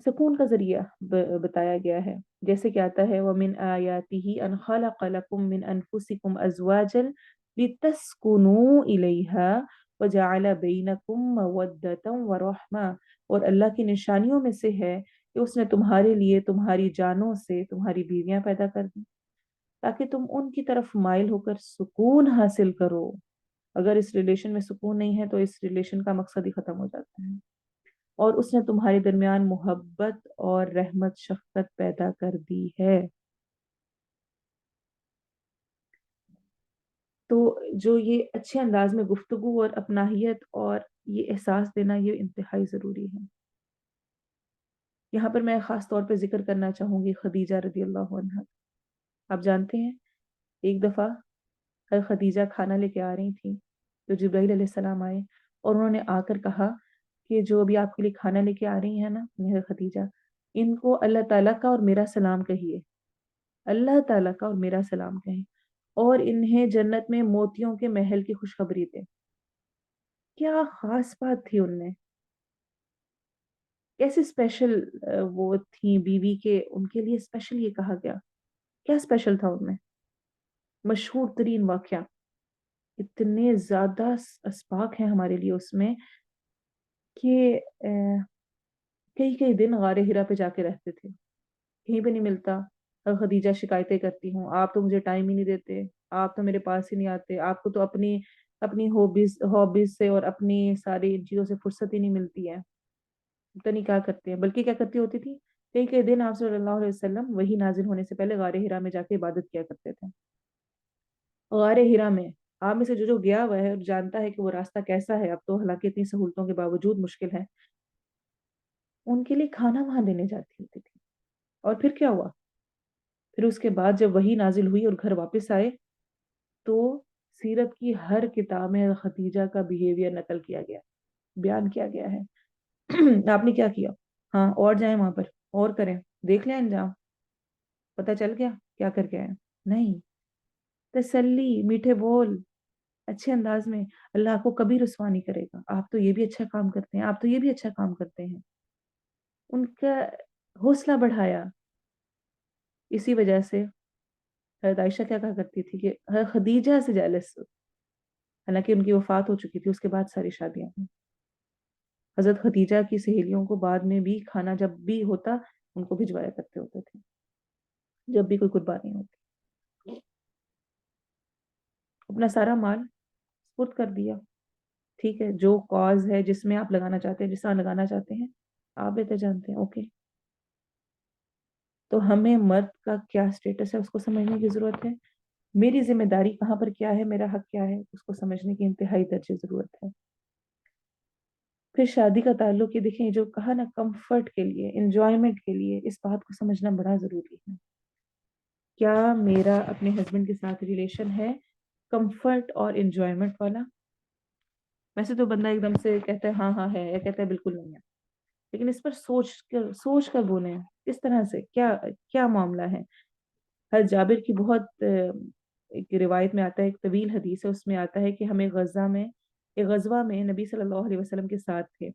سکون کا ذریعہ بتایا گیا ہے، جیسے کہ آتا ہے وَمِنْ آيَاتِهِ أَنْ خَلَقَ لَكُم مِّنْ أَنفُسِكُمْ أَزْوَاجًا لِتَسْكُنُوا إِلَيْهَا وَجَعَلَ بَيْنَكُم مَّوَدَّةً وَرَحْمَةً، اور اللہ کی نشانیوں میں سے ہے کہ اس نے تمہارے لیے تمہاری جانوں سے تمہاری بیویاں پیدا کر دی تاکہ تم ان کی طرف مائل ہو کر سکون حاصل کرو۔ اگر اس ریلیشن میں سکون نہیں ہے تو اس ریلیشن کا مقصد ہی ختم ہو جاتا ہے۔ اور اس نے تمہارے درمیان محبت اور رحمت شفقت پیدا کر دی ہے۔ تو جو یہ اچھے انداز میں گفتگو اور اپناہیت اور یہ احساس دینا یہ انتہائی ضروری ہے۔ یہاں پر میں خاص طور پہ ذکر کرنا چاہوں گی خدیجہ رضی اللہ عنہا۔ آپ جانتے ہیں ایک دفعہ خدیجہ کھانا لے کے آ رہی تھی تو جبرائیل علیہ السلام آئے اور انہوں نے آ کر کہا کہ جو ابھی آپ کے لیے کھانا لے کے آ رہی ہیں نا میرے خدیجہ، ان کو اللہ تعالیٰ کا اور میرا سلام کہیے، اللہ تعالیٰ کا اور میرا سلام کہیں، اور انہیں جنت میں موتیوں کے محل کی خوشخبری دے۔ کیا خاص بات تھی ان میں، کیسے اسپیشل وہ تھی بیوی کے، ان کے لیے اسپیشل یہ کہا گیا، کیا اسپیشل تھا ان میں؟ مشہور ترین واقعہ، اتنے زیادہ اسباق ہیں ہمارے لیے اس میں کہ کئی کئی دن غار ہرا پہ جا کے رہتے تھے، کہیں پہ نہیں ملتا۔ اور خدیجہ شکایتیں کرتی ہوں، آپ تو مجھے ٹائم ہی نہیں دیتے، آپ تو میرے پاس ہی نہیں آتے، آپ کو تو اپنی اپنی ہابیز سے اور اپنی ساری چیزوں سے فرصت ہی نہیں ملتی ہے، پتہ نہیں کیا کرتے ہیں۔ بلکہ کیا کرتی ہوتی تھی، کئی کئی دن آپ صلی اللہ علیہ وسلم وہی نازل ہونے سے پہلے غار ہرا میں جا کے عبادت کیا کرتے تھے۔ غار ہرا میں آپ میں سے جو جو گیا ہوا ہے اور جانتا ہے کہ وہ راستہ کیسا ہے، اب تو حالانکہ اتنی سہولتوں کے باوجود مشکل ہے، ان کے لیے کھانا وہاں دینے جاتی ہوتی تھی۔ اور پھر کیا ہوا؟ پھر اس کے بعد جب وہی نازل ہوئی اور گھر واپس آئے تو سیرت کی ہر کتاب میں خدیجہ کا بیہیویئر نقل کیا گیا، بیان کیا گیا ہے۔ آپ نے کیا کیا؟ ہاں اور جائیں وہاں پر اور کریں، دیکھ لیں انجام، پتہ چل گیا کیا کر کے آئے؟ نہیں، تسلی، میٹھے بول، اچھے انداز میں، اللہ آپ کو کبھی رسوا نہیں کرے گا، آپ تو یہ بھی اچھا کام کرتے ہیں، آپ تو یہ بھی اچھا کام کرتے ہیں، ان کا حوصلہ بڑھایا۔ اسی وجہ سے حضرت عائشہ کیا کہا کرتی تھی کہ خدیجہ سے جالس، حالانکہ ان کی وفات ہو چکی تھی، اس کے بعد ساری شادیاں ہوئیں۔ حضرت خدیجہ کی سہیلیوں کو بعد میں بھی کھانا جب بھی ہوتا ان کو بھجوایا کرتے ہوتے تھے، جب بھی کوئی قربانی ہوتی، اپنا سارا مال سپرد کر دیا۔ ٹھیک ہے، جو کاز ہے جس میں آپ لگانا چاہتے ہیں، جس طرح لگانا چاہتے ہیں، آپ بہتر جانتے ہیں، اوکے۔ تو ہمیں مرد کا کیا اسٹیٹس ہے اس کو سمجھنے کی ضرورت ہے، میری ذمہ داری کہاں پر کیا ہے، میرا حق کیا ہے، اس کو سمجھنے کی انتہائی درجے ضرورت ہے۔ پھر شادی کا تعلق یہ دیکھیں، جو کہا نا کمفرٹ کے لیے، انجوائمنٹ کے لیے، اس بات کو سمجھنا بڑا ضروری ہے۔ کیا میرا اپنے ہسبینڈ کے ساتھ ریلیشن ہے کمفرٹ اور انجوائمنٹ والا؟ ویسے تو بندہ ایک دم سے کہتا ہے ہاں ہاں ہے، یا کہتا ہے بالکل نہیں ہے، لیکن اس پر سوچ کر بولیں کس طرح سے، کیا کیا معاملہ ہے۔ حضرت جابر کی بہت ایک روایت میں آتا ہے، ایک طویل حدیث ہے، اس میں آتا ہے کہ ہم ایک غزوہ میں نبی صلی اللہ علیہ وسلم کے ساتھ تھے۔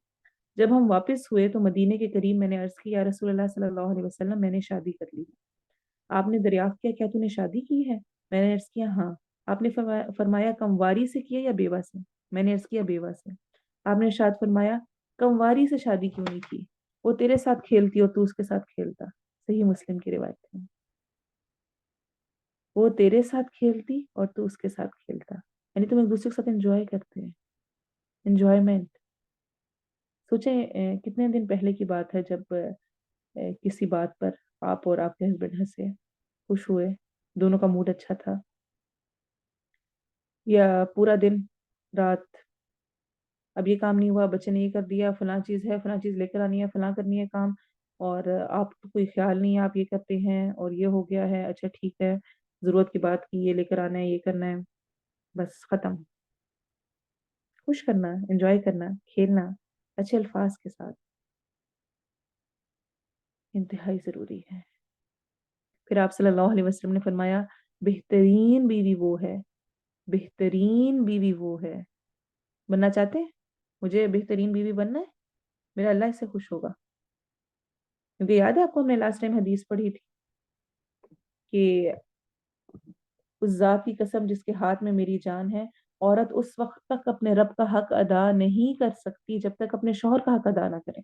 جب ہم واپس ہوئے تو مدینے کے قریب میں نے عرض کی یا رسول اللہ صلی اللہ علیہ وسلم میں نے شادی کر لی۔ آپ نے دریافت کیا کیا تو نے شادی کی ہے؟ میں نے عرض کیا ہاں۔ آپ نے فرمایا کمواری سے کیا یا بیوہ سے؟ میں نے عرض کیا بیوہ سے۔ آپ نے ارشاد فرمایا کمواری سے شادی کیوں نہیں کی؟ وہ تیرے ساتھ کھیلتی اور تو اس کے ساتھ کھیلتا۔ صحیح مسلم کی روایت ہے، وہ تیرے ساتھ کھیلتی اور تو اس کے ساتھ کھیلتا، یعنی تم ایک دوسرے کے ساتھ انجوائے کرتے ہیں، انجوائمنٹ۔ سوچیں کتنے دن پہلے کی بات ہے جب کسی بات پر آپ اور آپ کے ہسبینڈ ہنسے، خوش ہوئے، دونوں کا موڈ اچھا تھا، یا پورا دن رات اب یہ کام نہیں ہوا، بچے نے یہ کر دیا، فلاں چیز ہے، فلاں چیز لے کر آنی ہے، فلاں کرنی ہے کام، اور آپ کو کوئی خیال نہیں ہے، آپ یہ کرتے ہیں اور یہ ہو گیا ہے، اچھا ٹھیک ہے، ضرورت کی بات کی، یہ لے کر آنا ہے، یہ کرنا ہے، بس ختم۔ خوش کرنا، انجوائے کرنا، کھیلنا اچھے الفاظ کے ساتھ انتہائی ضروری ہے۔ پھر آپ صلی اللہ علیہ وسلم نے فرمایا بہترین بیوی وہ ہے، بہترین بیوی وہ ہے، بننا چاہتے ہیں؟ مجھے بہترین بیوی بننا ہے، میرا اللہ اس سے خوش ہوگا۔ کیونکہ یاد ہے آپ کو ہم نے لاسٹ ٹائم حدیث پڑھی تھی کہ اس ذات کی قسم جس کے ہاتھ میں میری جان ہے، عورت اس وقت تک اپنے رب کا حق ادا نہیں کر سکتی جب تک اپنے شوہر کا حق ادا نہ کرے۔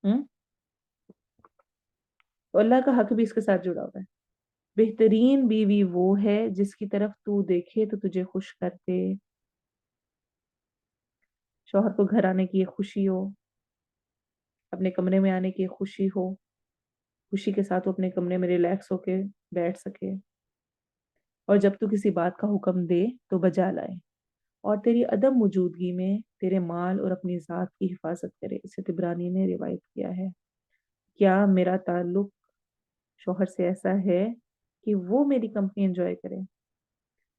ہم؟ تو اللہ کا حق بھی اس کے ساتھ جڑا ہوا ہے۔ بہترین بیوی وہ ہے جس کی طرف تو دیکھے تو تجھے خوش کر دے، شوہر کو گھر آنے کی ایک خوشی ہو، اپنے کمرے میں آنے کی ایک خوشی ہو، خوشی کے ساتھ وہ اپنے کمرے میں ریلیکس ہو کے بیٹھ سکے، اور جب تو کسی بات کا حکم دے تو بجا لائے، اور تیری عدم موجودگی میں تیرے مال اور اپنی ذات کی حفاظت کرے۔ اسے طبرانی نے روایت کیا ہے۔ کیا میرا تعلق شوہر سے ایسا ہے کہ وہ میری کمپنی انجوائے کرے؟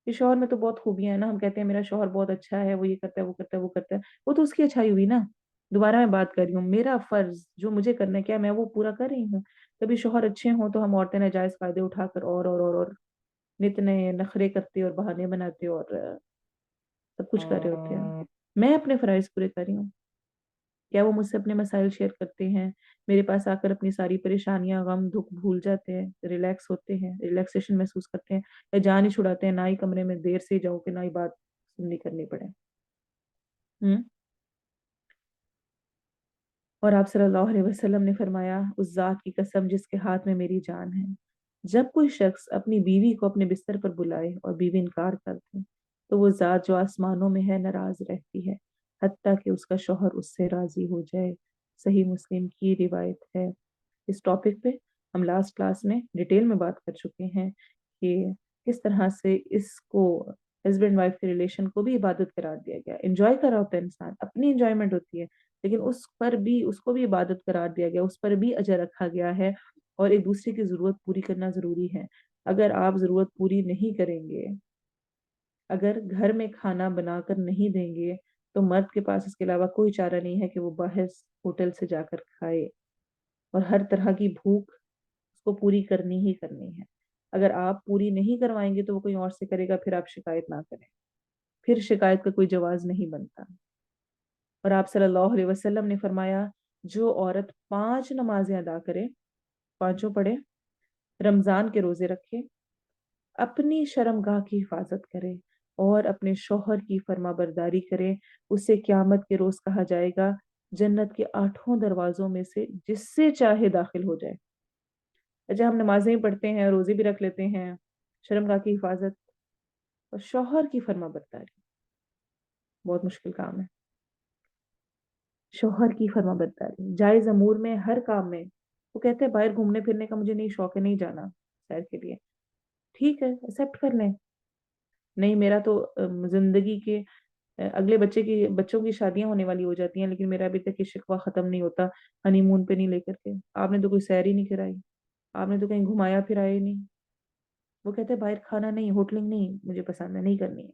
کہ شوہر میں تو بہت خوبیاں ہیں نا، ہم کہتے ہیں میرا شوہر بہت اچھا ہے، وہ یہ کرتا ہے، وہ کرتا ہے، وہ کرتا ہے، وہ تو اس کی اچھائی ہوئی نا۔ دوبارہ میں بات کر رہی ہوں، میرا فرض جو مجھے کرنا ہے کیا میں وہ پورا کر رہی ہوں؟ کبھی شوہر اچھے ہوں تو ہم عورتیں ناجائز فائدے اٹھا کر اور نت نئے نخرے کرتے اور بہانے بناتے اور سب کچھ کر رہے ہوتے ہیں۔ میں اپنے فرائض پورے کر رہی ہوں، کیا وہ مجھ سے اپنے مسائل شیئر کرتے ہیں، میرے پاس آ کر اپنی ساری پریشانیاں غم دکھ بھول جاتے ہیں، ریلیکس ہوتے ہیں، ریلیکسیشن محسوس کرتے ہیں، یا جان ہی چھڑاتے ہیں، نہ ہی کمرے میں دیر سے جاؤ کہ نہ ہی بات سننی کرنی پڑے۔ ہم؟ اور آپ صلی اللہ علیہ وسلم نے فرمایا، اس ذات کی قسم جس کے ہاتھ میں میری جان ہے، جب کوئی شخص اپنی بیوی کو اپنے بستر پر بلائے اور بیوی انکار کر دے تو وہ ذات جو آسمانوں میں ہے ناراض رہتی ہے، حتیٰ کہ اس کا شوہر اس سے راضی ہو جائے۔ صحیح مسلم کی روایت ہے۔ اس ٹاپک پہ ہم لاسٹ کلاس میں ڈیٹیل میں بات کر چکے ہیں کہ کس طرح سے اس کو ہسبینڈ وائف کے ریلیشن کو بھی عبادت قرار دیا گیا۔ انجوائے کر رہا ہوتا ہے انسان، اپنی انجوائمنٹ ہوتی ہے، لیکن اس کو بھی عبادت قرار دیا گیا، اس پر بھی اجر رکھا گیا ہے، اور ایک دوسرے کی ضرورت پوری کرنا ضروری ہے۔ اگر آپ ضرورت پوری نہیں کریں گے، اگر گھر میں کھانا بنا کر نہیں دیں گے، تو مرد کے پاس اس کے علاوہ کوئی چارہ نہیں ہے کہ وہ باہر ہوٹل سے جا کر کھائے، اور ہر طرح کی بھوک اس کو پوری کرنی ہی کرنی ہے۔ اگر آپ پوری نہیں کروائیں گے تو وہ کوئی اور سے کرے گا، پھر آپ شکایت نہ کریں، پھر شکایت کا کوئی جواز نہیں بنتا۔ اور آپ صلی اللہ علیہ وسلم نے فرمایا، جو عورت 5 نمازیں ادا کرے، پانچوں پڑھے، رمضان کے روزے رکھے، اپنی شرمگاہ کی حفاظت کرے اور اپنے شوہر کی فرما برداری کرے، اسے قیامت کے روز کہا جائے گا جنت کے 8 دروازوں میں سے جس سے چاہے داخل ہو جائے۔ اچھا، ہم نمازیں بھی پڑھتے ہیں، روزے بھی رکھ لیتے ہیں، شرمگاہ کی حفاظت اور شوہر کی فرما برداری بہت مشکل کام ہے۔ شوہر کی فرما برداری جائز امور میں، ہر کام میں۔ وہ کہتے ہیں باہر گھومنے پھرنے کا مجھے نہیں شوق ہے، نہیں جانا سیر کے لیے، ٹھیک ہے ایکسپٹ کر لیں۔ نہیں میرا تو زندگی کے اگلے بچوں کی شادیاں ہونے والی ہو جاتی ہیں، لیکن میرا ابھی تک یہ شکوہ ختم نہیں ہوتا ہنی مون پہ نہیں لے کر کے۔ آپ نے تو کوئی سیر ہی نہیں کرائی، آپ نے تو کہیں گھمایا پھرایا ہی نہیں۔ وہ کہتے ہیں باہر کھانا نہیں، ہوٹلنگ نہیں مجھے پسند ہے، نہیں کرنی ہے،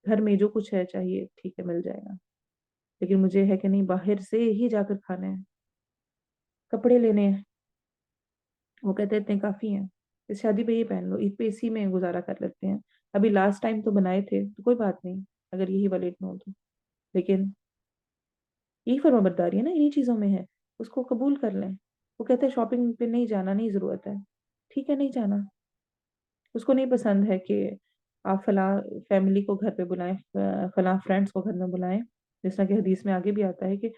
گھر میں جو کچھ ہے چاہیے ٹھیک ہے مل جائے گا، لیکن مجھے ہے کہ نہیں باہر سے ہی جا کر کھانا ہے، کپڑے لینے ہیں۔ وہ کہتے ہیں اتنے کافی ہیں، اس شادی پہ یہ پہن لو، عید پہ اسی میں گزارا کر لیتے ہیں، ابھی لاسٹ ٹائم تو بنائے تھے تو کوئی بات نہیں اگر یہی والٹ نہ ہو تو، لیکن یہی فرما برداری ہے نا، انہی چیزوں میں ہے، اس کو قبول کر لیں۔ وہ کہتے ہیں شاپنگ پہ نہیں جانا، نہیں ضرورت ہے، ٹھیک ہے نہیں جانا، اس کو نہیں پسند ہے کہ آپ فلاں فیملی کو گھر پہ بلائیں، فلاں فرینڈس کو گھر میں بلائیں، جس طرح کہ حدیث میں آگے بھی آتا ہے کہ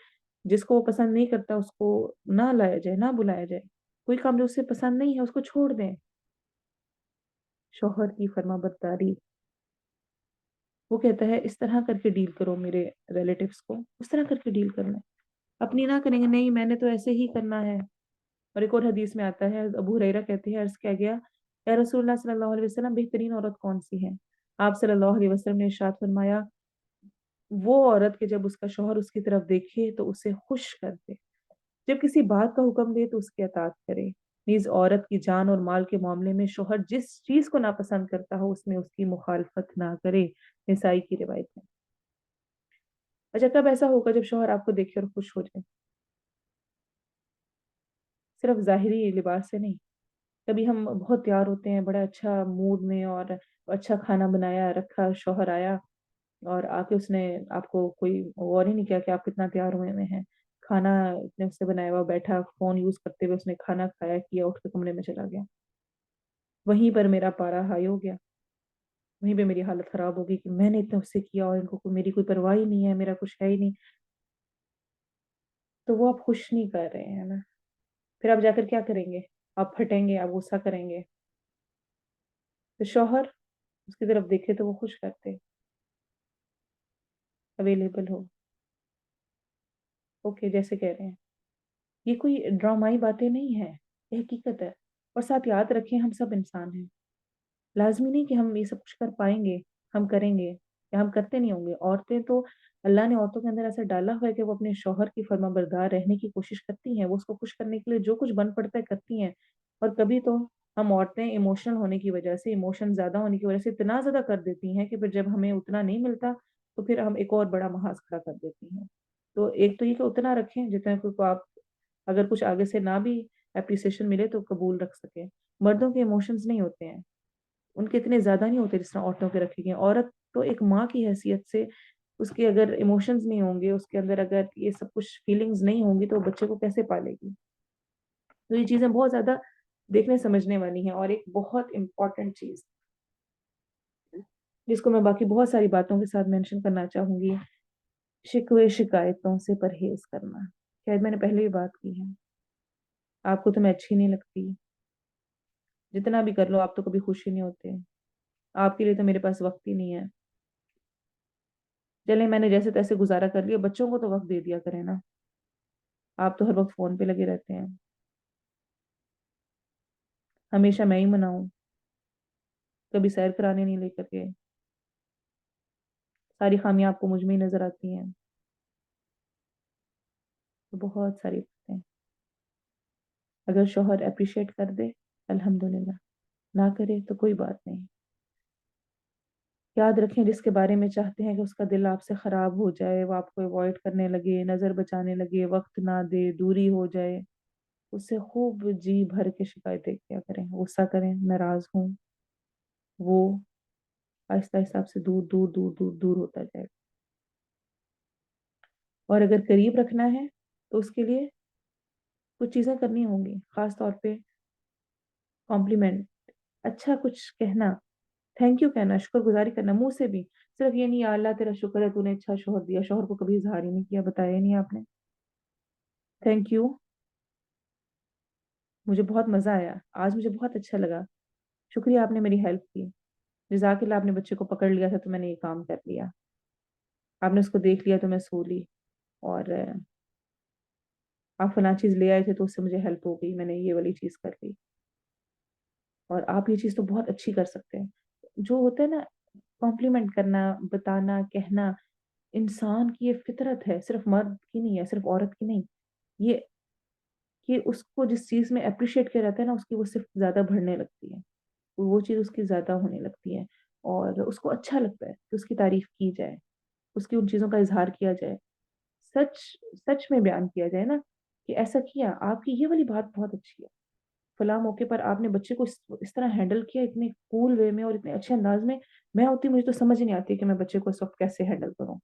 جس کو وہ پسند نہیں کرتا اس کو نہ لایا جائے، نہ بلایا جائے، کوئی کام جو اس سے پسند نہیں ہے اس کو چھوڑ دیں۔ شوہر کی فرما برداری، وہ کہتا ہے اس طرح کر کے ڈیل کرو میرے ریلیٹیوز کو، اس طرح کر کے ڈیل کرنا، اپنی نہ کریں گے، نہیں میں نے تو ایسے ہی کرنا ہے۔ اور ایک اور حدیث میں آتا ہے، ابو ہریرہ کہتے ہیں عرض کیا گیا، یا رسول اللہ صلی اللہ علیہ وسلم بہترین عورت کون سی ہے؟ آپ صلی اللہ علیہ وسلم نے ارشاد فرمایا، وہ عورت کہ جب اس کا شوہر اس کی طرف دیکھے تو اسے خوش کر دے، جب کسی بات کا حکم دے تو اس کی اطاعت کرے، نیز عورت کی جان اور مال کے معاملے میں شوہر جس چیز کو ناپسند کرتا ہو اس میں اس کی مخالفت نہ کرے۔ نسائی کی روایت ہے۔ اچھا کب ایسا ہوگا جب شوہر آپ کو دیکھے اور خوش ہو جائے؟ صرف ظاہری لباس سے نہیں، کبھی ہم بہت تیار ہوتے ہیں بڑا اچھا موڈ میں، اور اچھا کھانا بنایا رکھا، شوہر آیا اور آ کے اس نے آپ کو کوئی غور ہی نہیں کیا کہ آپ کتنا تیار ہوئے ہوئے ہیں، کھانا اتنے سے بنایا ہوا بیٹھا فون یوز کرتے ہوئے اس نے کھانا کھایا کیا اٹھ کے کمرے میں چلا گیا. وہیں پر میرا پارا ہائی ہو گیا. وہیں پہ میری حالت خراب ہو گئی کہ میں نے اتنا اس سے کیا اور ان کو میری کوئی پرواہ ہی نہیں ہے, میرا کچھ ہے ہی نہیں. تو وہ آپ خوش نہیں کر رہے ہیں نا. پھر آپ جا کر کیا کریں گے؟ آپ پھٹیں گے, آپ غصہ کریں گے. تو شوہر اس کی طرف دیکھے تو وہ خوش کرتے, اویلیبل ہو, اوکے جیسے کہہ رہے ہیں. یہ کوئی ڈرامائی باتیں نہیں ہے, یہ حقیقت ہے. اور ساتھ یاد رکھیں ہم سب انسان ہیں. لازمی نہیں کہ ہم یہ سب کچھ کر پائیں گے, ہم کریں گے یا ہم کرتے نہیں ہوں گے. عورتیں تو اللہ نے عورتوں کے اندر ایسا ڈالا ہوا ہے کہ وہ اپنے شوہر کی فرما بردار رہنے کی کوشش کرتی ہیں. وہ اس کو خوش کرنے کے لیے جو کچھ بن پڑتا ہے کرتی ہیں. اور کبھی تو ہم عورتیں ایموشنل ہونے کی وجہ سے, ایموشن زیادہ ہونے کی وجہ سے اتنا زیادہ کر دیتی ہیں کہ پھر جب ہمیں اتنا نہیں ملتا تو پھر ہم ایک اور بڑا محاذ کھڑا کر دیتی ہیں. تو ایک تو یہ کہ اتنا رکھیں جتنا کو آپ, اگر کچھ آگے سے نہ بھی اپریسیشن ملے تو قبول رکھ سکیں. مردوں کے ایموشنز نہیں ہوتے ہیں, ان کے اتنے زیادہ نہیں ہوتے جس طرح عورتوں کے رکھے گئے. عورت تو ایک ماں کی حیثیت سے اس کے اگر ایموشنز نہیں ہوں گے, اس کے اندر اگر یہ سب کچھ فیلنگز نہیں ہوں گی تو بچے کو کیسے پالے گی. تو یہ چیزیں بہت زیادہ دیکھنے سمجھنے والی ہیں. اور ایک بہت امپورٹنٹ چیز جس کو میں باقی بہت ساری باتوں کے ساتھ مینشن کرنا چاہوں گی, شکوے شکایتوں سے پرہیز کرنا. شاید میں نے پہلے بھی بات کی ہے, آپ کو تو میں اچھی نہیں لگتی, جتنا بھی کر لو آپ تو کبھی خوش ہی نہیں ہوتے, آپ کے لیے تو میرے پاس وقت ہی نہیں ہے. چلیں میں نے جیسے تیسے گزارا کر لیا, بچوں کو تو وقت دے دیا کریں نا. آپ تو ہر وقت فون پہ لگے رہتے ہیں, ہمیشہ میں ہی مناؤں, کبھی سیر کرانے نہیں لے کر کے. ساری خامیاں آپ کو مجھ میں ہی نظر آتی ہیں. تو بہت ساری باتیں, اگر شوہر اپریشیٹ کر دے الحمدللہ, نہ کرے تو کوئی بات نہیں. یاد رکھیں جس کے بارے میں چاہتے ہیں کہ اس کا دل آپ سے خراب ہو جائے, وہ آپ کو اوائڈ کرنے لگے, نظر بچانے لگے, وقت نہ دے, دوری ہو جائے, اس سے خوب جی بھر کے شکایتیں کیا کریں, غصہ کریں, ناراض ہوں. وہ آہستہ آہستہ آپ سے دور دور دور دور دور ہوتا جائے گا. اور اگر قریب رکھنا ہے تو اس کے لیے کچھ چیزیں کرنی ہوں گی, خاص طور پہ کمپلیمنٹ, اچھا کچھ کہنا, تھینک یو کہنا, شکر گزاری کرنا منہ سے بھی. صرف یہ نہیں یا اللہ تیرا شکر ہے تو نے اچھا شوہر دیا, شوہر کو کبھی اظہار ہی نہیں کیا, بتایا ہی نہیں آپ نے. تھینک یو, مجھے بہت مزہ آیا آج, مجھے بہت اچھا لگا, شکریہ آپ نے میری ہیلپ کی, جزاک اللہ آپ نے بچے کو پکڑ لیا تھا تو میں نے یہ کام کر لیا, آپ نے اس کو دیکھ لیا تو میں سو لی, اور آپ فلاں چیز لے آئے تھے تو اس سے مجھے ہیلپ ہو گئی, میں نے یہ والی چیز کر لی. اور آپ یہ چیز تو بہت اچھی کر سکتے ہیں. جو ہوتا ہے نا کمپلیمنٹ کرنا, بتانا, کہنا, انسان کی یہ فطرت ہے, صرف مرد کی نہیں ہے, صرف عورت کی نہیں. یہ کہ اس کو جس چیز میں اپریشیٹ کیا جاتا ہے نا, اس کی وہ صرف زیادہ بڑھنے لگتی ہے, وہ چیز اس کی زیادہ ہونے لگتی ہے. اور اس کو اچھا لگتا ہے کہ اس کی تعریف کی جائے, اس کی ان چیزوں کا اظہار کیا جائے, سچ سچ میں بیان کیا جائے نا کہ ایسا کیا, آپ کی یہ والی بات بہت اچھی ہے, فلاں موقع پر آپ نے بچے کو اس طرح ہینڈل کیا, اتنے کول وے میں اور اتنے اچھے انداز میں. میں ہوتی مجھے تو سمجھ نہیں آتی کہ میں بچے کو اس وقت کیسے ہینڈل کروں.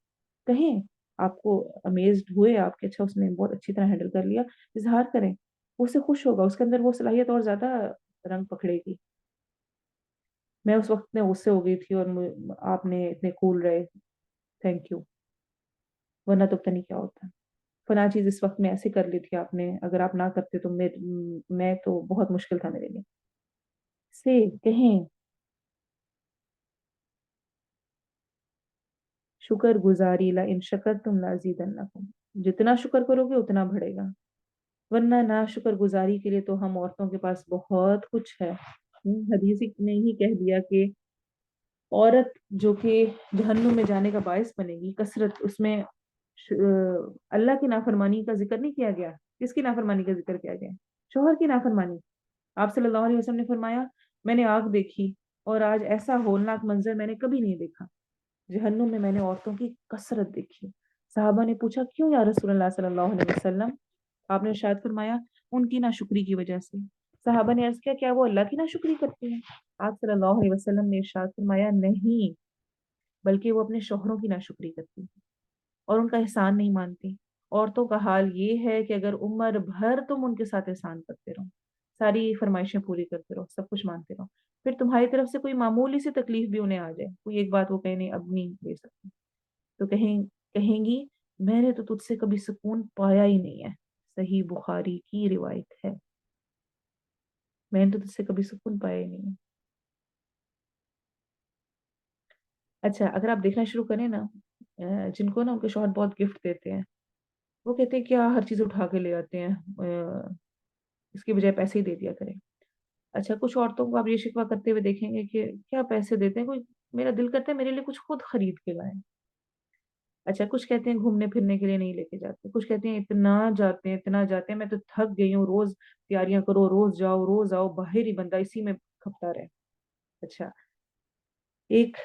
کہیں آپ کو امیزڈ ہوئے آپ کے, اچھا اس نے بہت اچھی طرح ہینڈل کر لیا, اظہار کریں, اس سے خوش ہوگا, اس کے اندر وہ صلاحیت اور زیادہ رنگ پکڑے گی. میں اس وقت میں غصے ہو گئی تھی اور آپ نے اتنے کول رہے, تھینک یو, ورنہ تو پتہ نہیں کیا ہوتا. فلاں چیز اس وقت میں ایسے کر لی تھی آپ نے, اگر آپ نہ کرتے تو میں تو بہت مشکل تھا میرے لیے. سے کہیں شکر گزاری, لا ان شکرتم لازیدنکم, جتنا شکر کرو گے اتنا بڑھے گا, ورنہ نہ شکر گزاری کے لیے تو ہم عورتوں کے پاس بہت کچھ ہے. حدیث نے ہی کہہ دیا کہ عورت جو کہ جہنم میں جانے کا باعث بنے گی, کثرت اس میں اللہ کی نافرمانی کا ذکر نہیں کیا گیا. کس کی نافرمانی کا ذکر کیا گیا؟ شوہر کی نافرمانی. آپ صلی اللہ علیہ وسلم نے فرمایا, میں نے آگ دیکھی اور آج ایسا ہولناک منظر میں نے کبھی نہیں دیکھا. جہنم میں نے عورتوں کی کثرت دیکھی. صحابہ نے پوچھا کیوں یا رسول اللہ صلی اللہ علیہ وسلم؟ آپ نے ارشاد فرمایا ان کی ناشکری کی وجہ سے. صحابہ نے عرض کیا کیا وہ اللہ کی ناشکری کرتے ہیں؟ آپ صلی اللہ علیہ وسلم نے ارشاد فرمایا نہیں, بلکہ وہ اپنے شوہروں کی ناشکری کرتی ہیں اور ان کا احسان نہیں مانتی. عورتوں کا حال یہ ہے کہ اگر عمر بھر تم ان کے ساتھ احسان کرتے رہو، ساری فرمائشیں پوری کرتے رہو، سب کچھ مانتے رہو، پھر تمہاری طرف سے کوئی معمولی سی تکلیف بھی انہیں آ جائے، کوئی ایک بات وہ کہیں نہیں اب نہیں دے سکتی، تو کہیں گی میں نے تو تجھ سے کبھی سکون پایا ہی نہیں ہے۔ صحیح بخاری کی روایت ہے، میں نے تو تجھ سے کبھی سکون پایا ہی نہیں ہے۔ اچھا اگر آپ دیکھنا شروع کریں نا، جن کو نا ان کے شوہر بہت گفٹ دیتے ہیں، وہ کہتے ہیں کیا ہر چیز اٹھا کے لے آتے ہیں، اس کی بجائے پیسے ہی دے دیا کریں۔ اچھا کچھ عورتوں کو آپ یہ شکوہ کرتے ہوئے دیکھیں گے کہ کیا پیسے دیتے ہیں، کوئی میرا دل کرتا ہے میرے لیے کچھ خود خرید کے لائیں۔ اچھا کچھ کہتے ہیں گھومنے پھرنے کے لیے نہیں لے کے جاتے، کچھ کہتے ہیں اتنا جاتے ہیں میں تو تھک گئی ہوں، روز تیاریاں کرو، روز آؤ، باہر ہی بندہ اسی میں کھپتا رہے۔ اچھا ایک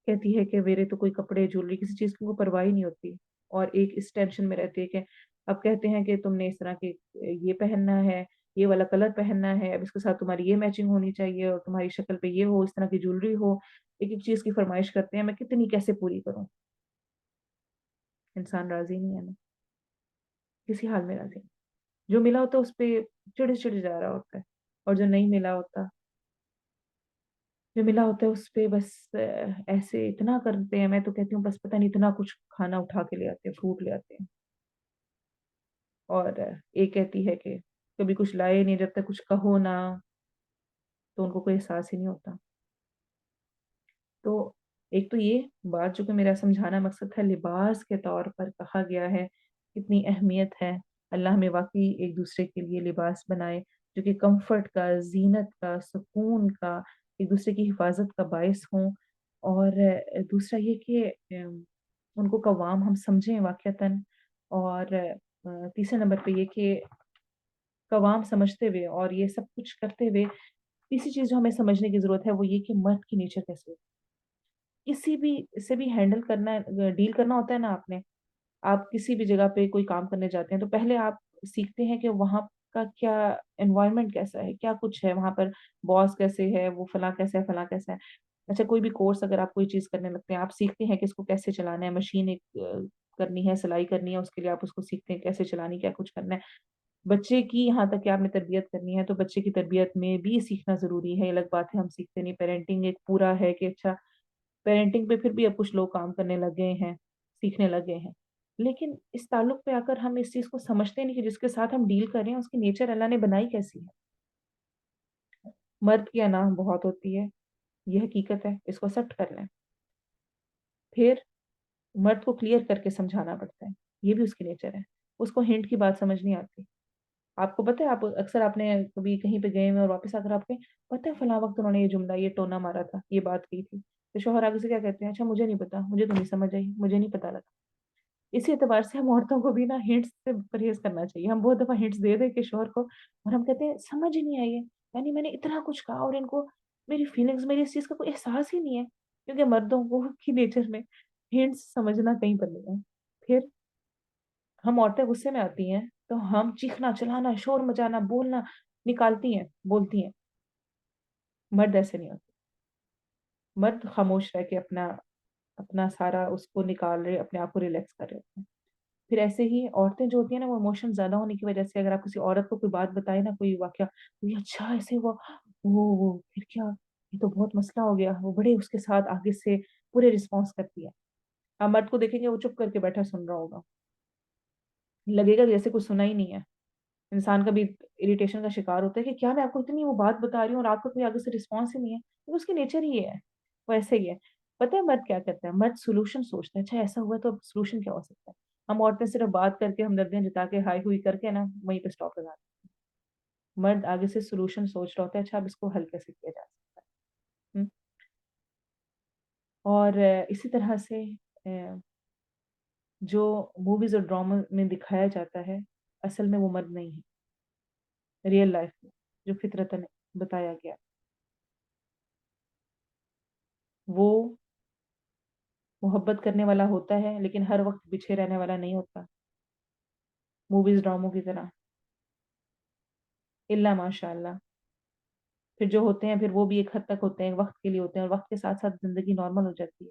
کہتی ہے کہ میرے تو کوئی کپڑے جویلری کسی چیز کی کو پرواہ ہی نہیں ہوتی، اور ایک اس ٹینشن میں رہتی ہے کہ اب کہتے ہیں کہ تم نے اس طرح کے یہ پہننا ہے، یہ والا کلر پہننا ہے، اب اس کے ساتھ تمہاری یہ میچنگ ہونی چاہیے اور تمہاری شکل پہ یہ ہو، اس طرح کی جویلری ہو، ایک ایک چیز کی فرمائش کرتے ہیں، میں کتنی کیسے پوری کروں؟ انسان راضی نہیں ہے نا، کسی حال میں راضی نہیں، جو ملا ہوتا ہے اس پہ چڑ جا رہا ہوتا ہے، اور جو ملا ہوتا ہے اس پہ بس ایسے اتنا کرتے ہیں، میں تو کہتی ہوں بس پتہ نہیں اتنا کچھ کھانا اٹھا کے لے آتے ہیں، فروٹ لے آتے ہیں، اور ایک کہتی ہے کہ کبھی کچھ لائے نہیں، جب تک کچھ کہو نا تو ان کو کوئی احساس ہی نہیں ہوتا۔ تو ایک تو یہ بات جو کہ میرا سمجھانا مقصد تھا، لباس کے طور پر کہا گیا ہے، کتنی اہمیت ہے، اللہ ہمیں واقعی ایک دوسرے کے لیے لباس بنائے جو کہ کمفرٹ کا، زینت کا، سکون کا، ایک دوسرے کی حفاظت کا باعث ہوں، اور دوسرا یہ کہ ان کو قوام ہم سمجھیں واقعتاً، اور تیسرے نمبر پہ یہ کہ قوام سمجھتے ہوئے اور یہ سب کچھ کرتے ہوئے تیسری چیز جو ہمیں سمجھنے کی ضرورت ہے وہ یہ کہ مرد کی نیچر کیسے ہوتی ہے، کسی بھی سے بھی ہینڈل کرنا ڈیل کرنا ہوتا ہے نا آپ نے، آپ کسی بھی جگہ پہ کوئی کام کرنے جاتے ہیں تو پہلے آپ سیکھتے ہیں کہ وہاں کا کیا انوائرمنٹ کیسا ہے، کیا کچھ ہے وہاں پر، باس کیسے ہے، وہ فلاں کیسا ہے، فلاں کیسا ہے۔ اچھا کوئی بھی کورس اگر آپ کوئی چیز کرنے لگتے ہیں، آپ سیکھتے ہیں کہ اس کو کیسے چلانا ہے، مشین ایک کرنی ہے، سلائی کرنی ہے، اس کے لیے آپ اس کو سیکھتے ہیں کیسے چلانی، کیا کچھ کرنا ہے۔ بچے کی یہاں تک کہ آپ نے تربیت کرنی ہے تو بچے کی تربیت میں بھی سیکھنا ضروری ہے، یہ الگ بات ہے ہم سیکھتے نہیں، پیرنٹنگ ایک پورا ہے کہ اچھا پیرنٹنگ پہ پھر بھی اب کچھ لوگ کام کرنے لگ گئے ہیں، سیکھنے لگے ہیں، لیکن اس تعلق پہ آ کر ہم اس چیز کو سمجھتے نہیں کہ جس کے ساتھ ہم ڈیل کر رہے ہیں اس کی نیچر اللہ نے بنائی کیسی ہے۔ مرد کی انا بہت ہوتی ہے، یہ حقیقت ہے، اس کو ایکسپٹ کر لیں، پھر مرد کو کلیئر کر کے سمجھانا پڑتا ہے، یہ بھی اس کی نیچر ہے، اس کو ہنٹ کی بات سمجھ نہیں آتی۔ آپ کو پتہ ہے، آپ اکثر آپ نے کبھی کہیں پہ گئے ہوئے اور واپس آ کر آپ کے پتہ ہے فلاں وقت انہوں نے یہ جملہ یہ ٹونا مارا تھا، یہ بات کی تھی، تو شوہر آگے سے کیا کہتے ہیں، اچھا مجھے نہیں پتا، مجھے تو نہیں سمجھ آئی، مجھے نہیں پتا لگا۔ اسی اعتبار سے ہم عورتوں کو بھی نا ہنٹس سے پرہیز کرنا چاہیے، ہم بہت دفعہ ہنٹس دے دے کے شوہر کو اور ہم کہتے ہیں سمجھ ہی نہیں آئی ہے، یعنی میں نے اتنا کچھ کہا اور ان کو میری فیلنگز، میری اس چیز کا کوئی احساس ہی نہیں ہے، کیونکہ مردوں کو کی نیچر میں ہنٹس سمجھنا کہیں پر نہیں ہے۔ پھر ہم عورتیں غصے میں آتی ہیں تو ہم چیخنا چلانا شور مچانا بولنا نکالتی ہیں بولتی ہیں، مرد ایسے نہیں ہوتے، مرد خاموش رہ کے اپنا اپنا سارا اس کو نکال رہے، اپنے آپ کو ریلیکس کر رہے ہوتے ہیں۔ پھر ایسے ہی عورتیں جو ہوتی ہیں نا وہ ایموشن زیادہ ہونے کی وجہ سے اگر آپ کسی عورت کو کوئی بات بتائے نا کوئی واقعہ تو یہ اچھا ایسے ہوا، وہ پھر کیا، یہ تو بہت مسئلہ ہو گیا، وہ بڑے اس کے ساتھ آگے سے پورے رسپانس کرتی ہے۔ آپ مرد کو دیکھیں گے وہ چپ کر کے بیٹھا سن رہا ہوگا، لگے گا جیسے کچھ سنا ہی نہیں ہے۔ انسان کا بھی اریٹیشن کا شکار ہوتا ہے کہ کیا میں آپ کو اتنی وہ بات بتا رہی ہوں اور آپ کو کوئی آگے سے رسپانس ہی نہیں ہے، تو اس کی نیچر ہی یہ ہے، وہ ایسے ہی ہے۔ پتہ ہے مرد کیا کرتا ہے، مرد سولوشن سوچتا ہے، اچھا ایسا ہوا تو اب سولوشن کیا ہو سکتا ہے۔ ہم عورتیں صرف بات کر کے ہمدردیاں جتا کے ہائی ہوئی کر کے نا وہیں پہ اسٹاپ لگا دیں، مرد آگے سے سولوشن سوچ رہا ہوتا ہے، اچھا اب اس کو حل کیسے کیا جا سکتا ہے۔ اور اسی طرح سے جو موویز اور ڈرامہ میں دکھایا جاتا ہے اصل میں وہ مرد نہیں ہے، ریئل لائف میں جو فطرتاً بتایا گیا وہ محبت کرنے والا ہوتا ہے لیکن ہر وقت پیچھے رہنے والا نہیں ہوتا، موویز ڈراموں کی طرح، الا ماشاء اللہ۔ پھر جو ہوتے ہیں پھر وہ بھی ایک حد تک ہوتے ہیں، وقت کے لیے ہوتے ہیں اور وقت کے ساتھ ساتھ زندگی نارمل ہو جاتی ہے،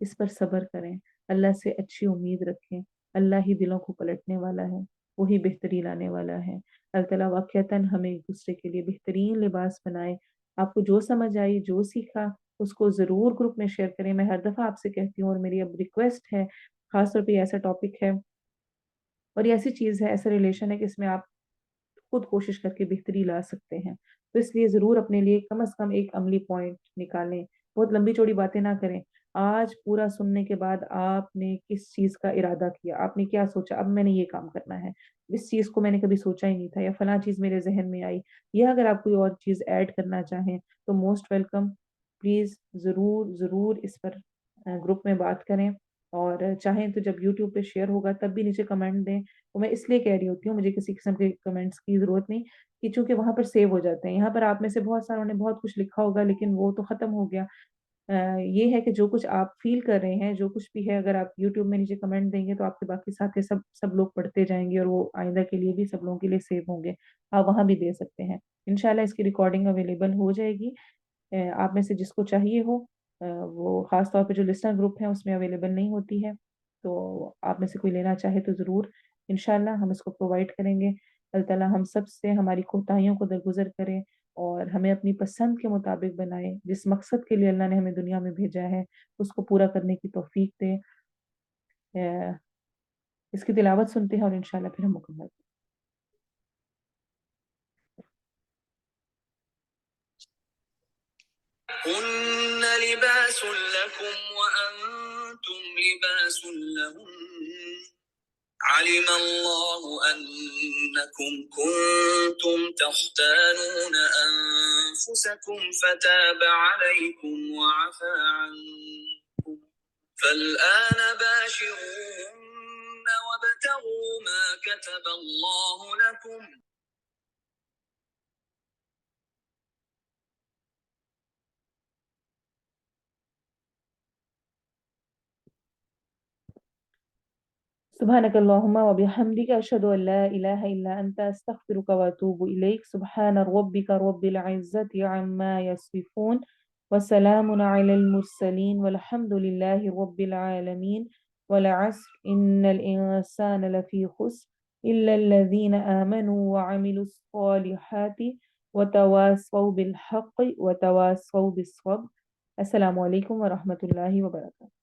اس پر صبر کریں، اللہ سے اچھی امید رکھیں، اللہ ہی دلوں کو پلٹنے والا ہے، وہی بہتری لانے والا ہے۔ اللہ تعالیٰ واقعتاً ہمیں ایک دوسرے کے لیے بہترین لباس بنائے۔ آپ کو جو سمجھ آئی، جو سیکھا، اس کو ضرور گروپ میں شیئر کریں۔ میں ہر دفعہ آپ سے کہتی ہوں، اور میری اب ریکویسٹ ہے، خاص طور پہ یہ ایسا ٹاپک ہے اور یہ ایسی چیز ہے، ایسا ریلیشن ہے کہ اس میں آپ خود کوشش کر کے بہتری لا سکتے ہیں۔ تو اس لیے ضرور اپنے لیے کم از کم ایک عملی پوائنٹ نکالیں، بہت لمبی چوڑی باتیں نہ کریں۔ آج پورا سننے کے بعد آپ نے کس چیز کا ارادہ کیا، آپ نے کیا سوچا اب میں نے یہ کام کرنا ہے، اس چیز کو میں نے کبھی سوچا ہی نہیں تھا، یا فلاں چیز میرے ذہن میں آئی، یا اگر آپ کوئی اور چیز ایڈ کرنا چاہیں تو موسٹ ویلکم، پلیز ضرور ضرور اس پر گروپ میں بات کریں، اور چاہیں تو جب یوٹیوب پہ شیئر ہوگا تب بھی نیچے کمنٹ دیں۔ وہ میں اس لیے کہہ رہی ہوتی ہوں، مجھے کسی قسم کے کمنٹس کی ضرورت نہیں، کہ چونکہ وہاں پر سیو ہو جاتے ہیں، یہاں پر آپ میں سے بہت ساروں نے بہت کچھ لکھا ہوگا لیکن وہ تو ختم ہو گیا۔ یہ ہے کہ جو کچھ آپ فیل کر رہے ہیں، جو کچھ بھی ہے، اگر آپ یوٹیوب میں نیچے کمنٹ دیں گے تو آپ کے باقی ساتھی سب لوگ پڑھتے جائیں گے، اور وہ آئندہ کے لیے بھی سب لوگوں کے لیے سیو ہوں گے، آپ وہاں بھی دے سکتے ہیں۔ انشاءاللہ اس کی ریکارڈنگ اویلیبل ہو جائے گی، آپ میں سے جس کو چاہیے ہو، وہ خاص طور پہ جو لسنر گروپ ہیں اس میں اویلیبل نہیں ہوتی ہے، تو آپ میں سے کوئی لینا چاہے تو ضرور انشاءاللہ ہم اس کو پرووائڈ کریں گے۔ اللہ تعالیٰ ہم سب سے ہماری کوتاہیوں کو درگزر کرے، اور ہمیں اپنی پسند کے مطابق بنائے، جس مقصد کے لیے اللہ نے ہمیں دنیا میں بھیجا ہے اس کو پورا کرنے کی توفیق دے۔ اس کی تلاوت سنتے ہیں اور انشاءاللہ پھر ہم مکمل کریں۔ هن لباس لكم وأنتم لباس لهن علم الله أنكم كنتم تختانون أنفسكم فتاب عليكم وعفى عنكم فالآن باشروهن وابتغوا ما كتب الله لكم سبحانك اللهم وبحمدك أشهد أن لا إله إلا أنت أستغفرك وأتوب إليك سبحان ربك رب العزة عما يصفون وسلام على المرسلين والحمد لله رب العالمين والعصر إن الإنسان لفي خسر إلا الذين آمنوا وعملوا الصالحات وتواصوا بالحق وتواصوا بالصبر السلام عليكم ورحمة الله وبركاته.